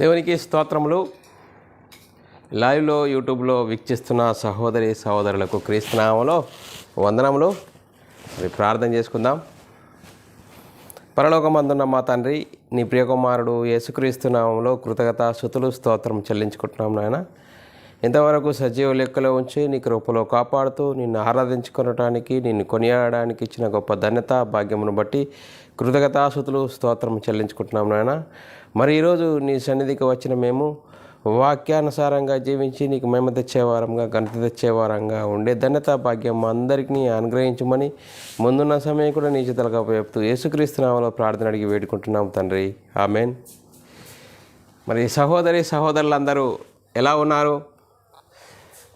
దేవునికి స్తోత్రములు. లైవ్లో యూట్యూబ్లో వీక్షిస్తున్న సహోదరి సహోదరులకు క్రీస్తునామములో వందనములు. ప్రార్థన చేసుకుందాం. పరలోకమందున్న మా తండ్రి, నీ ప్రియకుమారుడు యేసుక్రీస్తు నామములో కృతజ్ఞత స్తుతులు స్తోత్రం చెల్లించుకుంటున్నాం నాయన. ఇంతవరకు సజీవ లెక్కలో ఉంచి నీ కృపలో కాపాడుతూ నిన్ను ఆరాధించుకోవటానికి, నిన్ను కొనియాడడానికి ఇచ్చిన గొప్ప ధన్యత భాగ్యమును బట్టి కృతజ్ఞతాస్తుతులు స్తోత్రం చెల్లించుకుంటున్నాం నాయన. మరి ఈరోజు నీ సన్నిధికి వచ్చిన మేము వాక్యానుసారంగా జీవించి నీకు మహిమ తెచ్చేవారంగా, ఘనత తెచ్చేవారంగా ఉండే ధన్యత భాగ్యం అందరికీ అనుగ్రహించమని ముందున్న సమయం కూడా నీ చేతులుగా చెప్తూ యేసుక్రీస్తు నామములో ప్రార్థన అడిగి వేడుకుంటున్నాం తండ్రి, ఆమెన్. మరి సహోదరి సహోదరులందరూ ఎలా ఉన్నారు?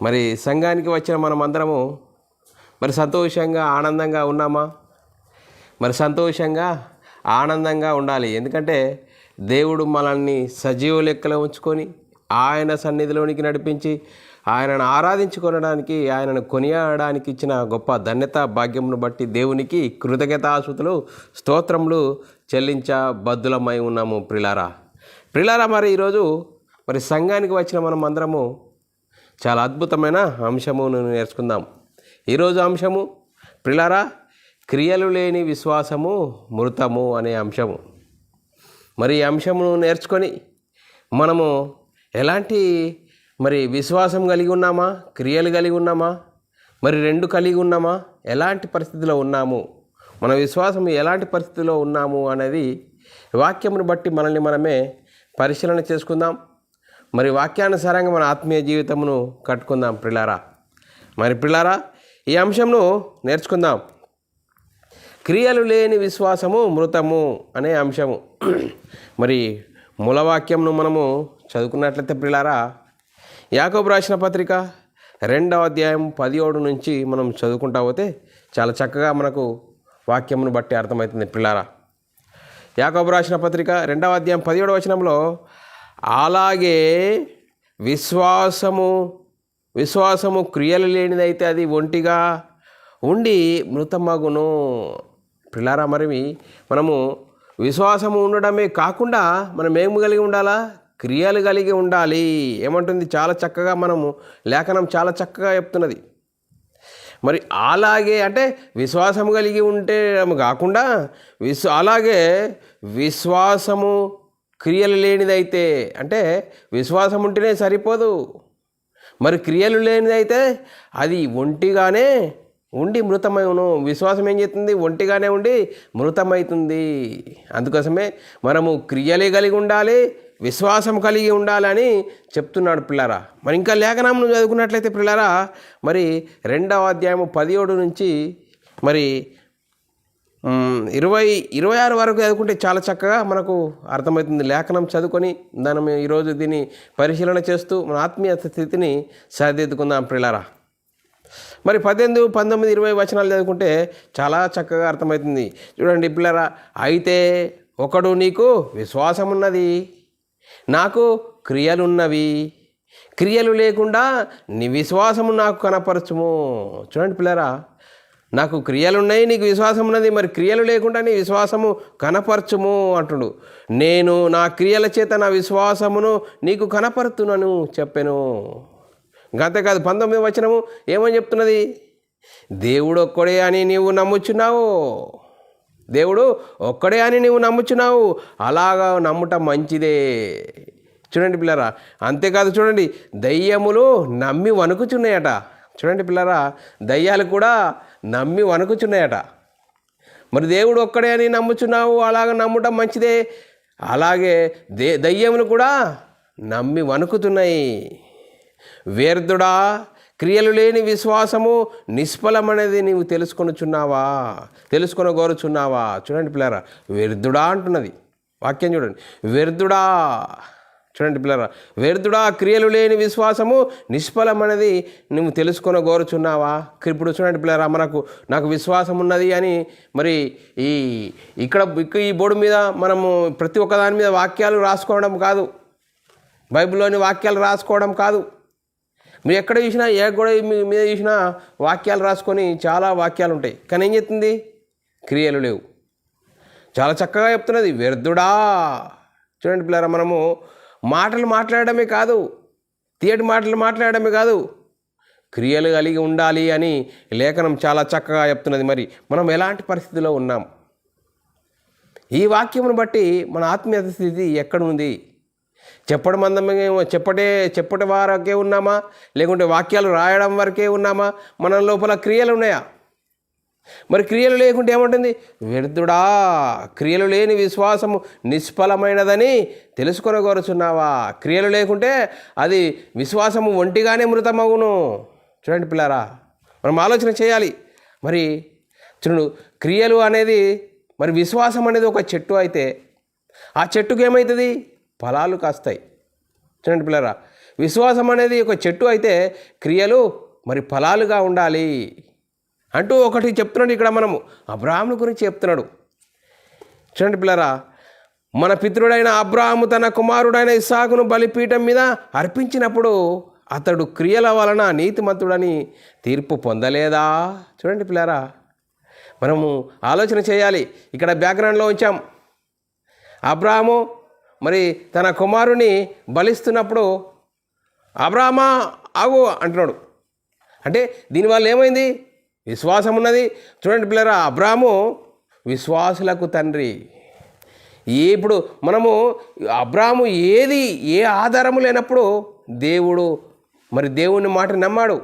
మరి సంఘానికి వచ్చిన మనమందరము మరి సంతోషంగా ఆనందంగా ఉన్నామా? మరి సంతోషంగా ఆనందంగా ఉండాలి. ఎందుకంటే దేవుడు మనల్ని సజీవ లెక్కలో ఉంచుకొని ఆయన సన్నిధిలోనికి నడిపించి ఆయనను ఆరాధించుకోవడానికి, ఆయనను కొనియాడడానికి ఇచ్చిన గొప్ప ధన్యత భాగ్యమును బట్టి దేవునికి కృతజ్ఞతాస్తుతులు స్తోత్రములు చెల్లించబద్దులమై ఉన్నాము. ప్రిలారా మరి ఈరోజు మరి సంఘానికి వచ్చిన మనం అందరము చాలా అద్భుతమైన అంశమును నేర్చుకుందాం. ఈరోజు అంశము ప్రిలారా, క్రియలు లేని విశ్వాసము మృతము అనే అంశము. మరి ఈ అంశమును నేర్చుకొని మనము ఎలాంటి మరి విశ్వాసం కలిగి ఉన్నామా, క్రియలు కలిగి ఉన్నామా, మరి రెండు కలిగి ఉన్నామా, ఎలాంటి పరిస్థితిలో ఉన్నాము, మన విశ్వాసం ఎలాంటి పరిస్థితిలో ఉన్నాము అనేది వాక్యమును బట్టి మనల్ని మనమే పరిశీలన చేసుకుందాం. మరి వాక్యానుసారంగా మన ఆత్మీయ జీవితమును కట్టుకుందాం ప్రిలారా. ఈ అంశంను నేర్చుకుందాం. క్రియలు లేని విశ్వాసము మృతము అనే అంశము. మరి మూలవాక్యంను మనము చదువుకున్నట్లయితే ప్రిలారా, యాకోబు రాసిన పత్రిక 2వ అధ్యాయం 17 నుంచి మనం చదువుకుంటా పోతే చాలా చక్కగా మనకు వాక్యమును బట్టి అర్థమవుతుంది ప్రిలారా. యాకోబు రాసిన పత్రిక 2వ అధ్యాయం 17వ వచనంలో, అలాగే విశ్వాసము క్రియలు లేనిదైతే అది ఒంటిగా ఉండి మృతమగును. ప్రిలారా, మరి మనము విశ్వాసము ఉండడమే కాకుండా మనం ఏమి కలిగి ఉండాలా? క్రియలు కలిగి ఉండాలి. ఏమంటుంది? చాలా చక్కగా మనము లేఖనం చాలా చక్కగా చెప్తున్నది. మరి అలాగే అంటే విశ్వాసం కలిగి ఉంటే కాకుండా అలాగే విశ్వాసము క్రియలు లేనిదైతే, అంటే విశ్వాసం ఉంటేనే సరిపోదు, మరి క్రియలు లేనిదైతే అది ఒంటిగానే ఉండి మృతమవును. విశ్వాసం ఏం చేస్తుంది? ఒంటిగానే ఉండి మృతమవుతుంది. అందుకోసమే మనము క్రియలే కలిగి ఉండాలి, విశ్వాసం కలిగి ఉండాలని చెప్తున్నాడు పిల్లరా. మరి ఇంకా లేఖనం చదువుకున్నట్లయితే పిల్లరా, మరి 2వ అధ్యాయం 17 నుంచి మరి 26 వరకు చదువుకుంటే చాలా చక్కగా మనకు అర్థమవుతుంది. లేఖనం చదువుకొని దాన్ని ఈరోజు దీన్ని పరిశీలన చేస్తూ మన ఆత్మీయ స్థితిని సరిదిద్దుకుందాం ప్రిలారా. మరి 18, 19, 20 వచనాలు చదువుకుంటే చాలా చక్కగా అర్థమవుతుంది. చూడండి పిల్లరా, అయితే ఒకడు నీకు విశ్వాసం ఉన్నది, నాకు క్రియలున్నవి, క్రియలు లేకుండా నీ విశ్వాసము నాకు కనపరచుము. చూడండి పిల్లరా, నాకు క్రియలున్నాయి, నీకు విశ్వాసం ఉన్నది, మరి క్రియలు లేకుండా నీ విశ్వాసము కనపరచుము అంటుడు. నేను నా క్రియల చేత నా విశ్వాసమును నీకు కనపరుతున్నాను చెప్పాను. అంతేకాదు 19వ వచనము ఏమని చెప్తున్నది? దేవుడు ఒక్కడే అని నీవు నమ్ముచున్నావు, దేవుడు ఒక్కడే అని నీవు నమ్ముచున్నావు, అలాగా నమ్ముట మంచిదే. చూడండి పిల్లరా, అంతేకాదు చూడండి, దయ్యములు నమ్మి వణుకుచున్నాయట. చూడండి పిల్లరా, దయ్యాలు కూడా నమ్మి వణుకుచున్నాయట. మరి దేవుడు ఒక్కడే అని నమ్ముచున్నావు, అలాగ నమ్ముట మంచిదే, అలాగే దయ్యములు కూడా నమ్మి వణుకుతున్నాయి. వ్యర్థుడా, క్రియలు లేని విశ్వాసము నిష్ఫలమనేది నీవు తెలుసుకొనగోరుచున్నావా? చూడండి పిల్లరా, వ్యర్థుడా అంటున్నది వాక్యం. చూడండి, వ్యర్థుడా. చూడండి పిల్లరా, వ్యర్థుడా, క్రియలు లేని విశ్వాసము నిష్ఫలమనేది నువ్వు తెలుసుకొనగోరుచున్నావా? ఇప్పుడు చూడండి పిల్లరా, నాకు విశ్వాసం ఉన్నది అని మరి ఇక్కడ ఈ బోర్డు మీద మనము ప్రతి ఒక్క దాని మీద వాక్యాలు రాసుకోవడం కాదు, బైబిల్లోని వాక్యాలు రాసుకోవడం కాదు. మీరు ఎక్కడ చూసినా, ఏ గోడ మీద చూసినా వాక్యాలు రాసుకొని చాలా వాక్యాలు ఉంటాయి, కానీ ఏం చెప్తుంది? క్రియలు లేవు. చాలా చక్కగా చెప్తున్నది, వ్యర్థుడా. చూడండి పిల్లరా, మనము మాటలు మాట్లాడడమే కాదు, తీయటి మాటలు మాట్లాడడమే కాదు, క్రియలు కలిగి ఉండాలి అని లేఖనం చాలా చక్కగా చెప్తున్నది. మరి మనం ఎలాంటి పరిస్థితిలో ఉన్నాం? ఈ వాక్యమును బట్టి మన ఆత్మీయ స్థితి ఎక్కడ ఉంది? చెప్పడం అందమే చెప్పటి వరకే ఉన్నామా, లేకుంటే వాక్యాలు రాయడం వరకే ఉన్నామా? మన లోపల క్రియలు ఉన్నాయా? మరి క్రియలు లేకుంటే ఏముంటుంది? వ్యర్థుడా, క్రియలు లేని విశ్వాసము నిష్ఫలమైనదని తెలుసుకొనగోరుచున్నావా? క్రియలు లేకుంటే అది విశ్వాసము ఒంటిగానే మృతమగును. చూడండి పిల్లారా, మనం ఆలోచన చేయాలి. మరి చూడు, క్రియలు అనేది, మరి విశ్వాసం అనేది ఒక చెట్టు అయితే ఆ చెట్టుకు ఏమవుతుంది? ఫలాలు కాస్తాయి. చూడండి పిల్లారా, విశ్వాసం అనేది ఒక చెట్టు అయితే క్రియలు మరి ఫలాలుగా ఉండాలి అంటూ ఒకటి చెప్తున్నాడు. ఇక్కడ మనము అబ్రాహాము గురించి చెప్తున్నాడు. చూడండి పిల్లారా, మన పితృడైన అబ్రాహాము తన కుమారుడైన ఇస్సాకును బలిపీఠం మీద అర్పించినప్పుడు అతడు క్రియల వలన నీతిమంతుడని తీర్పు పొందలేదా? చూడండి పిల్లారా, మనము ఆలోచన చేయాలి. ఇక్కడ బ్యాక్గ్రౌండ్లో ఉంచాం. అబ్రాహాము మరి తన కుమారుని బలిస్తున్నప్పుడు అబ్రాహామా ఆగు అంటున్నాడు. అంటే దీనివల్ల ఏమైంది? విశ్వాసం ఉన్నది. చూడండి పిల్లరా, అబ్రాహాము విశ్వాసులకు తండ్రి. ఇప్పుడు మనము అబ్రాహాము ఏ ఆధారము లేనప్పుడు దేవుని మాట నమ్మాడు.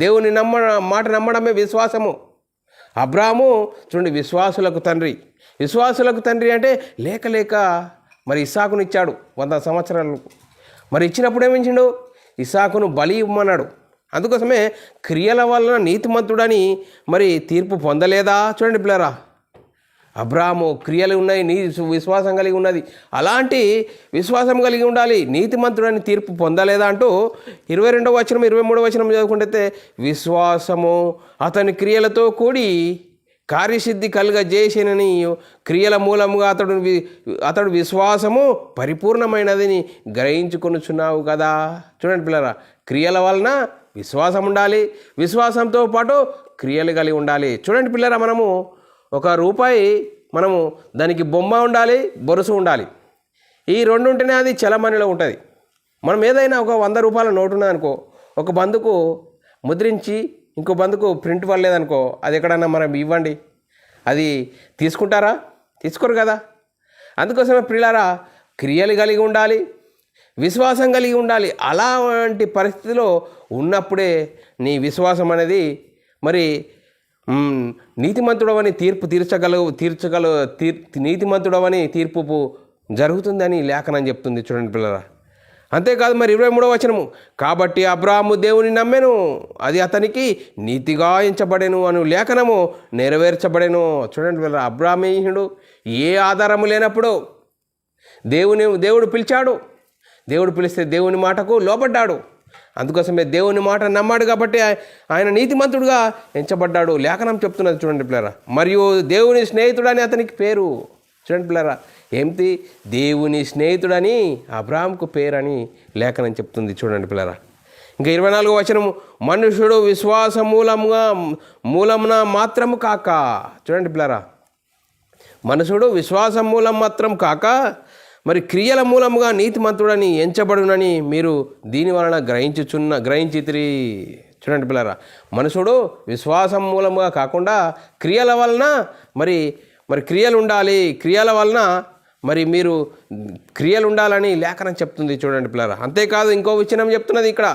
దేవుని మాట నమ్మడమే విశ్వాసము. అబ్రాహాము చూడండి విశ్వాసులకు తండ్రి. విశ్వాసులకు తండ్రి అంటే లేక మరి ఇస్సాకును ఇచ్చాడు 100 సంవత్సరాలకు. మరి ఇచ్చినప్పుడు ఏమించిండు? ఇస్సాకును బలి ఇవ్వమన్నాడు. అందుకోసమే క్రియల వలన నీతిమంతుడని మరి తీర్పు పొందలేదా? చూడండి పిల్లరా, అబ్రాహాము క్రియలు ఉన్నాయి, విశ్వాసం కలిగి ఉన్నది. అలాంటి విశ్వాసం కలిగి ఉండాలి. నీతిమంతుడని తీర్పు పొందలేదా అంటూ 22వ వచనం 23వ వచనం చదువుకుంటే, విశ్వాసము అతని క్రియలతో కూడి కార్యసిద్ధి కలుగజేసినని క్రియల మూలముగా అతడు విశ్వాసము పరిపూర్ణమైనదని గ్రహించుకొనుచున్నావు కదా. చూడండి పిల్లరా, క్రియల వలన విశ్వాసం ఉండాలి, విశ్వాసంతో పాటు క్రియలు కలిగి ఉండాలి. చూడండి పిల్లరా, మనము ₹1 మనము దానికి బొమ్మ ఉండాలి, బొరుసు ఉండాలి. ఈ రెండు ఉంటేనే అది చలమణిలో ఉంటుంది. మనం ఏదైనా ఒక ₹100 నోటు ఉన్నదనుకో, ఒక బందుకు ముద్రించి ఇంకో బందుకు ప్రింట్ పడలేదనుకో, అది ఎక్కడన్నా మనం ఇవ్వండి, అది తీసుకుంటారా? తీసుకోరు కదా. అందుకోసమే పిల్లారా, క్రియలు కలిగి ఉండాలి, విశ్వాసం కలిగి ఉండాలి. అలాంటి పరిస్థితిలో ఉన్నప్పుడే నీ విశ్వాసం అనేది మరి నీతిమంతుడవని నీతిమంతుడవని తీర్పు జరుగుతుందని లేఖనం చెప్తుంది. చూడండి పిల్లరా, అంతేకాదు మరి 23వ వచనము, కాబట్టి అబ్రాహాము దేవుని నమ్మెను, అది అతనికి నీతిగా ఎంచబడెను అను లేఖనము నెరవేర్చబడెను. చూడండి పిల్లరా, అబ్రాహామీయుడు ఏ ఆధారము లేనప్పుడు దేవుడు పిలిచాడు. దేవుడు పిలిస్తే దేవుని మాటకు లోబడ్డాడు. అందుకోసమే దేవుని మాట నమ్మాడు కాబట్టి ఆయన నీతిమంతుడుగా ఎంచబడ్డాడు. లేఖనం చెప్తున్నది. చూడండి పిల్లరా, మరియు దేవుని స్నేహితుడని అతనికి పేరు. చూడండి పిల్లరా, ఏమిటి? దేవుని స్నేహితుడని అబ్రాహాముకు పేరని లేఖనం చెప్తుంది. చూడండి పిల్లరా, ఇంకా 24వ వచనము, మనుషుడు విశ్వాస మూలమున మాత్రము కాక. చూడండి పిల్లరా, మనుషుడు విశ్వాసం మూలం మాత్రం కాక మరి క్రియల మూలముగా నీతిమంతుడని ఎంచబడునని మీరు దీని వలన గ్రహించితిరి. చూడండి పిల్లరా, మనుషుడు విశ్వాసం మూలముగా కాకుండా క్రియల వలన మరి క్రియలు ఉండాలి. క్రియల వలన మరి మీరు క్రియలు ఉండాలని లేఖనం చెప్తుంది. చూడండి పిల్లరా, అంతేకాదు ఇంకో వచనం చెప్తున్నది ఇక్కడ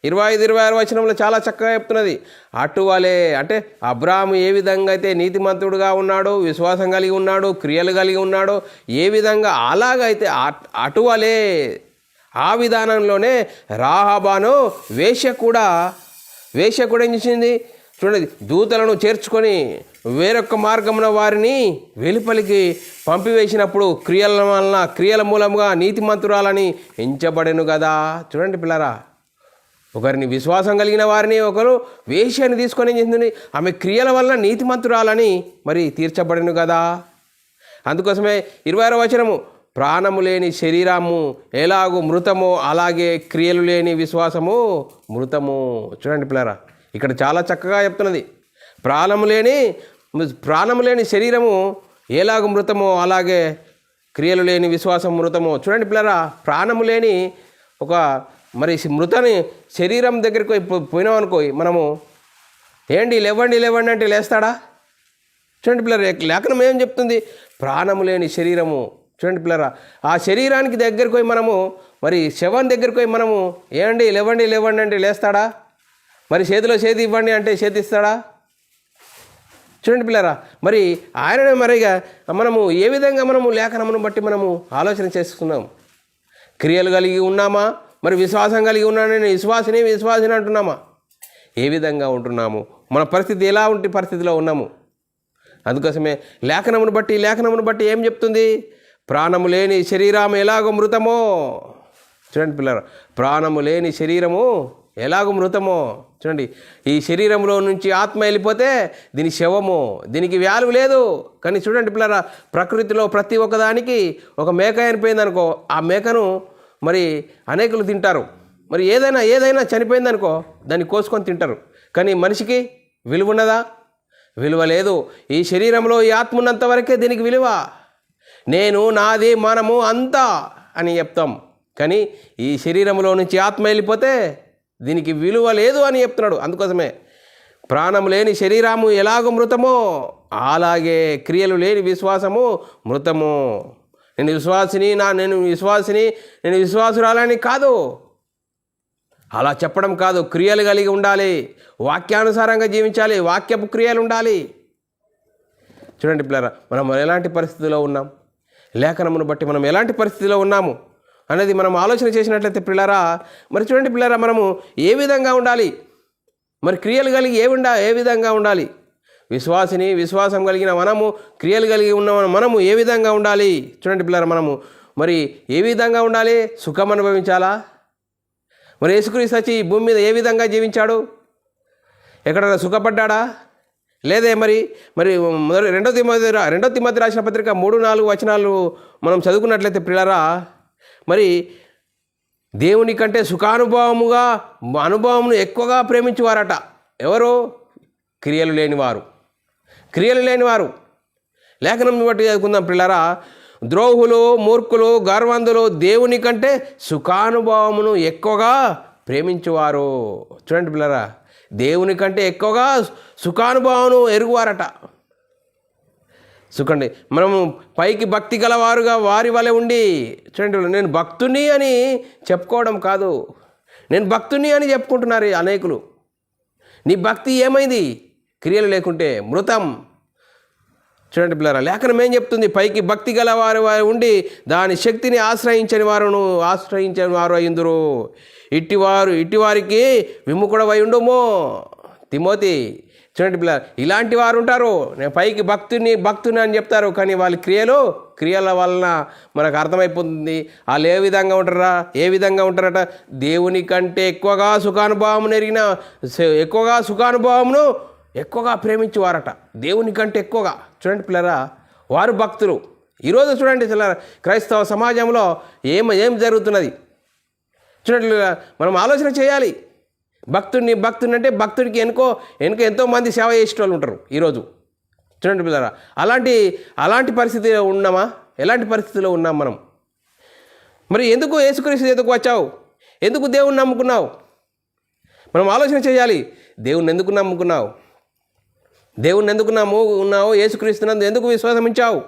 25-26 వచనంలో చాలా చక్కగా చెప్తున్నది. అటువలే అంటే అబ్రాహాము ఏ విధంగా అయితే నీతిమంతుడుగా ఉన్నాడు, విశ్వాసం కలిగి ఉన్నాడు, క్రియలు కలిగి ఉన్నాడు, ఏ విధంగా అలాగైతే అటువలే ఆ విధానంలోనే రాహాబాను వేశ్య కూడా ఏం చేసింది? చూడండి, దూతలను చేర్చుకొని వేరొక మార్గమున వారిని వెలుపలికి పంపివేసినప్పుడు క్రియల మూలముగా నీతిమంతురాలని ఎంచబడెను కదా. చూడండి పిల్లరా, ఒకరిని విశ్వాసం కలిగిన వారిని ఒకరు వేశ్యని తీసుకొని ఏం చేసింది? ఆమె క్రియల వలన నీతిమంతురాలని మరి తీర్చబడెను కదా. అందుకోసమే 26వ వచనము, ప్రాణము లేని శరీరము ఎలాగూ మృతమో అలాగే క్రియలు లేని విశ్వాసము మృతము. చూడండి పిల్లరా, ఇక్కడ చాలా చక్కగా చెప్తున్నది. ప్రాణము లేని శరీరము ఎలాగ మృతమో అలాగే క్రియలు లేని విశ్వాసం మృతము. చూడండి పిల్లరా, ప్రాణము లేని ఒక మరి మృతని శరీరం దగ్గరికి పోయినాం అనుకో, మనము ఏంటి లేవండి లేవండి అంటే లేస్తాడా? చూడండి పిల్లరా, లేఖనం ఏం చెప్తుంది? ప్రాణము లేని శరీరము. చూడండి పిల్లరా, ఆ శరీరానికి దగ్గరికి పోయి మనము మరి శవం దగ్గరికి పోయి మనము ఏండి లేవండి లేవండి అంటే లేస్తాడా? మరి చేతిలో చేతి ఇవ్వండి అంటే చేతి ఇస్తాడా? చూడండి పిల్లరా, మరి ఆయననే మరిగా మనము ఏ విధంగా మనము లేఖనమును బట్టి మనము ఆలోచన చేసుకున్నాం. క్రియలు కలిగి ఉన్నామా? మరి విశ్వాసం కలిగి ఉన్నాను, నేను విశ్వాసిని అంటున్నామా? ఏ విధంగా ఉంటున్నాము? మన పరిస్థితి ఎలా ఉంటే పరిస్థితిలో ఉన్నాము? అందుకోసమే లేఖనమును బట్టి ఏం చెప్తుంది? ప్రాణము లేని శరీరము ఎలాగో మృతమో. చూడండి పిల్లరా, ప్రాణము లేని శరీరము ఎలాగో మృతమో. చూడండి, ఈ శరీరంలో నుంచి ఆత్మ వెళ్ళిపోతే దీని శవము, దీనికి వాల్యూ లేదు. కానీ చూడండి పిల్లరా, ప్రకృతిలో ప్రతి ఒక్కదానికి ఒక మేక చనిపోయింది అనుకో, ఆ మేకను మరి అనేకులు తింటారు. మరి ఏదైనా చనిపోయిందనుకో దాన్ని కోసుకొని తింటారు. కానీ మనిషికి విలువ ఉన్నదా? విలువ లేదు. ఈ శరీరంలో ఈ ఆత్మ ఉన్నంత వరకే దీనికి విలువ. నేను, నాది, మనము అంతా అని చెప్తాం. కానీ ఈ శరీరంలో నుంచి ఆత్మ వెళ్ళిపోతే దీనికి విలువ లేదు అని చెప్తున్నాడు. అందుకోసమే ప్రాణం లేని శరీరము ఎలాగో మృతమో అలాగే క్రియలు లేని విశ్వాసము మృతము. నేను విశ్వాసురాలని కాదు, అలా చెప్పడం కాదు. క్రియలు కలిగి ఉండాలి, వాక్యానుసారంగా జీవించాలి, వాక్యపు క్రియలు ఉండాలి. చూడండి పిల్లరా, మనం ఎలాంటి పరిస్థితిలో ఉన్నాం, లేఖనమును బట్టి మనం ఎలాంటి పరిస్థితిలో ఉన్నాము అనేది మనం ఆలోచన చేసినట్లయితే పిల్లరా, మరి చూడండి పిల్లరా, మనము ఏ విధంగా ఉండాలి? మరి క్రియలు కలిగి ఏ విధంగా ఉండాలి? విశ్వాసం కలిగిన మనము, క్రియలు కలిగి ఉన్న మనము ఏ విధంగా ఉండాలి? చూడండి పిల్లరా, మనము మరి ఏ విధంగా ఉండాలి? సుఖం అనుభవించాలా? మరి యేసుక్రీస్తు వచ్చి ఈ భూమి మీద ఏ విధంగా జీవించాడు? ఎక్కడైనా సుఖపడ్డాడా? లేదే. మరి రెండో తిమోతి రాసిన పత్రిక 3-4 వచనాలు మనం చదువుకున్నట్లయితే పిల్లరా, మరి దేవుని కంటే అనుభవమును ఎక్కువగా ప్రేమించేవారట. ఎవరు? క్రియలు లేనివారు. లేఖనం బట్టి చదువుకుందాం పిల్లరా. ద్రోహులు, మూర్ఖులు, గర్వంధులు దేవుని కంటే సుఖానుభవమును ఎక్కువగా ప్రేమించేవారు. చూడండి పిల్లరా, దేవుని కంటే ఎక్కువగా సుఖానుభవమును ఎరుగువారట. సుఖండి, మనము పైకి భక్తి గలవారుగా వారి వలె ఉండి, చూడండి, నేను భక్తుని అని చెప్పుకోవడం కాదు, నేను భక్తుని అని చెప్పుకుంటున్నారు అనేకులు. నీ భక్తి ఏమైంది? క్రియలు లేకుంటే మృతం. చూడండి పిల్లరా, లేఖనం ఏం చెప్తుంది? పైకి భక్తి గలవారు ఉండి దాని శక్తిని ఆశ్రయించని వారు అయ్యుందురు. ఇట్టివారికి విముఖుడవై ఉండుమో తిమోతి. చూడండి పిల్లలు, ఇలాంటి వారు ఉంటారు. నేను పైకి భక్తుని అని చెప్తారు, కానీ వాళ్ళ క్రియల వలన మనకు అర్థమైపోతుంది వాళ్ళు ఏ విధంగా ఉంటారట. దేవుని కంటే ఎక్కువగా సుఖానుభవమును ఎక్కువగా ప్రేమించేవారట. దేవుని కంటే ఎక్కువగా. చూడండి పిల్లరా, వారు భక్తులు. ఈరోజు చూడండి క్రైస్తవ సమాజంలో ఏం జరుగుతున్నది చూడండి. మనం ఆలోచన చేయాలి. భక్తుని అంటే భక్తుడికి వెనుక ఎంతోమంది సేవ చేసే వాళ్ళు ఉంటారు ఈరోజు. చూడండి పిల్లరా, అలాంటి పరిస్థితిలో ఉన్నామా? ఎలాంటి పరిస్థితిలో ఉన్నాం మనం? మరి ఎందుకు యేసుక్రీస్తు ఎందుకు వచ్చావు? ఎందుకు దేవుణ్ణి నమ్ముకున్నావు? మనం ఆలోచన చేయాలి. దేవుణ్ణి ఎందుకు నమ్ముకున్నావు? యేసుక్రీస్తునందు ఎందుకు విశ్వాసం ఉంచావు?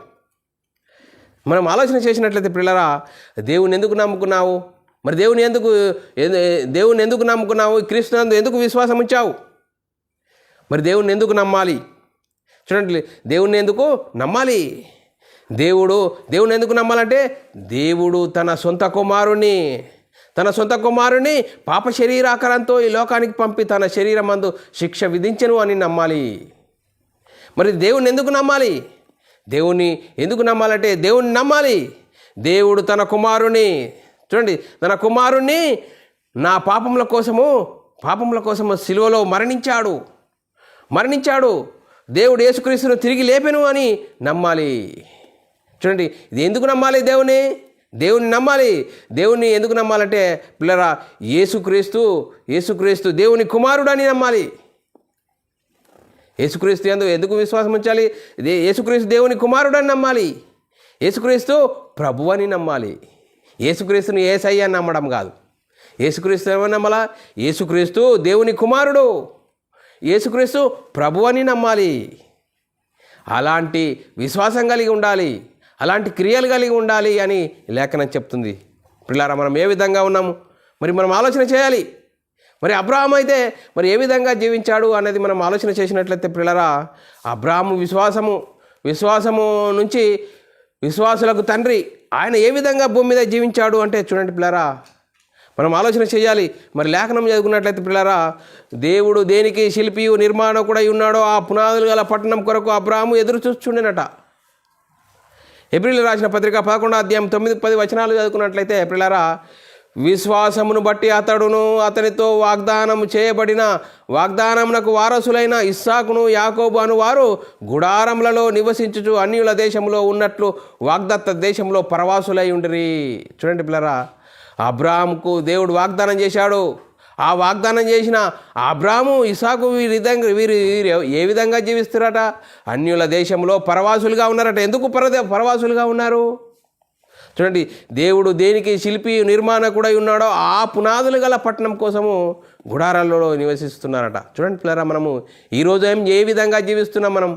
మనం ఆలోచన చేసినట్లయితే పిల్లరా, దేవుణ్ణి ఎందుకు నమ్ముకున్నావు? మరి దేవుని ఎందుకు నమ్ముకున్నావు? క్రీస్తునందు ఎందుకు విశ్వాసం ఉంచావు? మరి దేవుణ్ణి ఎందుకు నమ్మాలి? చూడండి, దేవుణ్ణి ఎందుకు నమ్మాలి? దేవుని ఎందుకు నమ్మాలంటే, దేవుడు తన సొంత కుమారుని పాప శరీరాకారంతో ఈ లోకానికి పంపి తన శరీరమందు శిక్ష విధించెను అని నమ్మాలి. మరి దేవుణ్ణి ఎందుకు నమ్మాలి? దేవుణ్ణి ఎందుకు నమ్మాలంటే, దేవుణ్ణి నమ్మాలి. దేవుడు తన కుమారుణ్ణి నా పాపముల కోసము సిలువలో మరణించాడు. దేవుడు యేసుక్రీస్తును తిరిగి లేపెను అని నమ్మాలి. చూడండి, ఇది ఎందుకు నమ్మాలి? దేవుని నమ్మాలి. దేవుణ్ణి ఎందుకు నమ్మాలంటే పిల్లరా, యేసుక్రీస్తు దేవుని కుమారుడు అని నమ్మాలి. యేసుక్రీస్తు ఎందుకు విశ్వాసం ఉంచాలి? యేసుక్రీస్తు దేవుని కుమారుడు అని నమ్మాలి. యేసుక్రీస్తు ప్రభు అని నమ్మాలి. యేసుక్రీస్తుని యేసయ్య అని నమ్మడం కాదు. యేసుక్రీస్తు ఏమని నమ్మాలా? యేసుక్రీస్తు దేవుని కుమారుడు, యేసుక్రీస్తు ప్రభు అని నమ్మాలి. అలాంటి విశ్వాసం కలిగి ఉండాలి, అలాంటి క్రియలు కలిగి ఉండాలి అని లేఖనం చెప్తుంది. పిల్లారా, మనం ఏ విధంగా ఉన్నాము మరి మనం ఆలోచన చేయాలి. మరి అబ్రాహాము అయితే మరి ఏ విధంగా జీవించాడు అనేది మనం ఆలోచన చేసినట్లయితే పిల్లారా, అబ్రాహాము విశ్వాసము నుంచి విశ్వాసులకు తండ్రి, ఆయన ఏ విధంగా భూమి మీద జీవించాడు అంటే చూడండి పిల్లారా, మనం ఆలోచన చేయాలి. మరి లేఖనం చదువుకున్నట్లయితే పిల్లారా, దేవుడు దేనికి శిల్పియు నిర్మాణకుడై ఉన్నాడో ఆ పునాదులు గల పట్టణం కొరకు అబ్రాహాము ఎదురు చూస్తుండేనట. హెబ్రీయులకు రాసిన పత్రిక 11వ అధ్యాయం 9-10 వచనాలు చదువుకున్నట్లయితే పిల్లారా, విశ్వాసమును బట్టి అతడును అతనితో వాగ్దానము చేయబడిన వాగ్దానమునకు వారసులైన ఇస్సాకును యాకోబు అను వారు గుడారములలో నివసించుచు అన్యుల దేశంలో ఉన్నట్లు వాగ్దత్త దేశంలో పరవాసులై ఉండిరి. చూడండి పిల్లరా, అబ్రాహాముకు దేవుడు వాగ్దానం చేశాడు. ఆ వాగ్దానం చేసిన అబ్రాహాము ఇస్సాకు వీరు ఏ విధంగా జీవిస్తారట? అన్యుల దేశంలో పరవాసులుగా ఉన్నారట. ఎందుకు పరవాసులుగా ఉన్నారు? చూడండి, దేవుడు దేనికి శిల్పి నిర్మాణకుడై ఉన్నాడో ఆ పునాదులు గల పట్టణం కోసము గుడారాల్లో నివసిస్తున్నారట. చూడండి పిల్లరా, మనము ఈరోజు ఏ విధంగా జీవిస్తున్నాం? మనం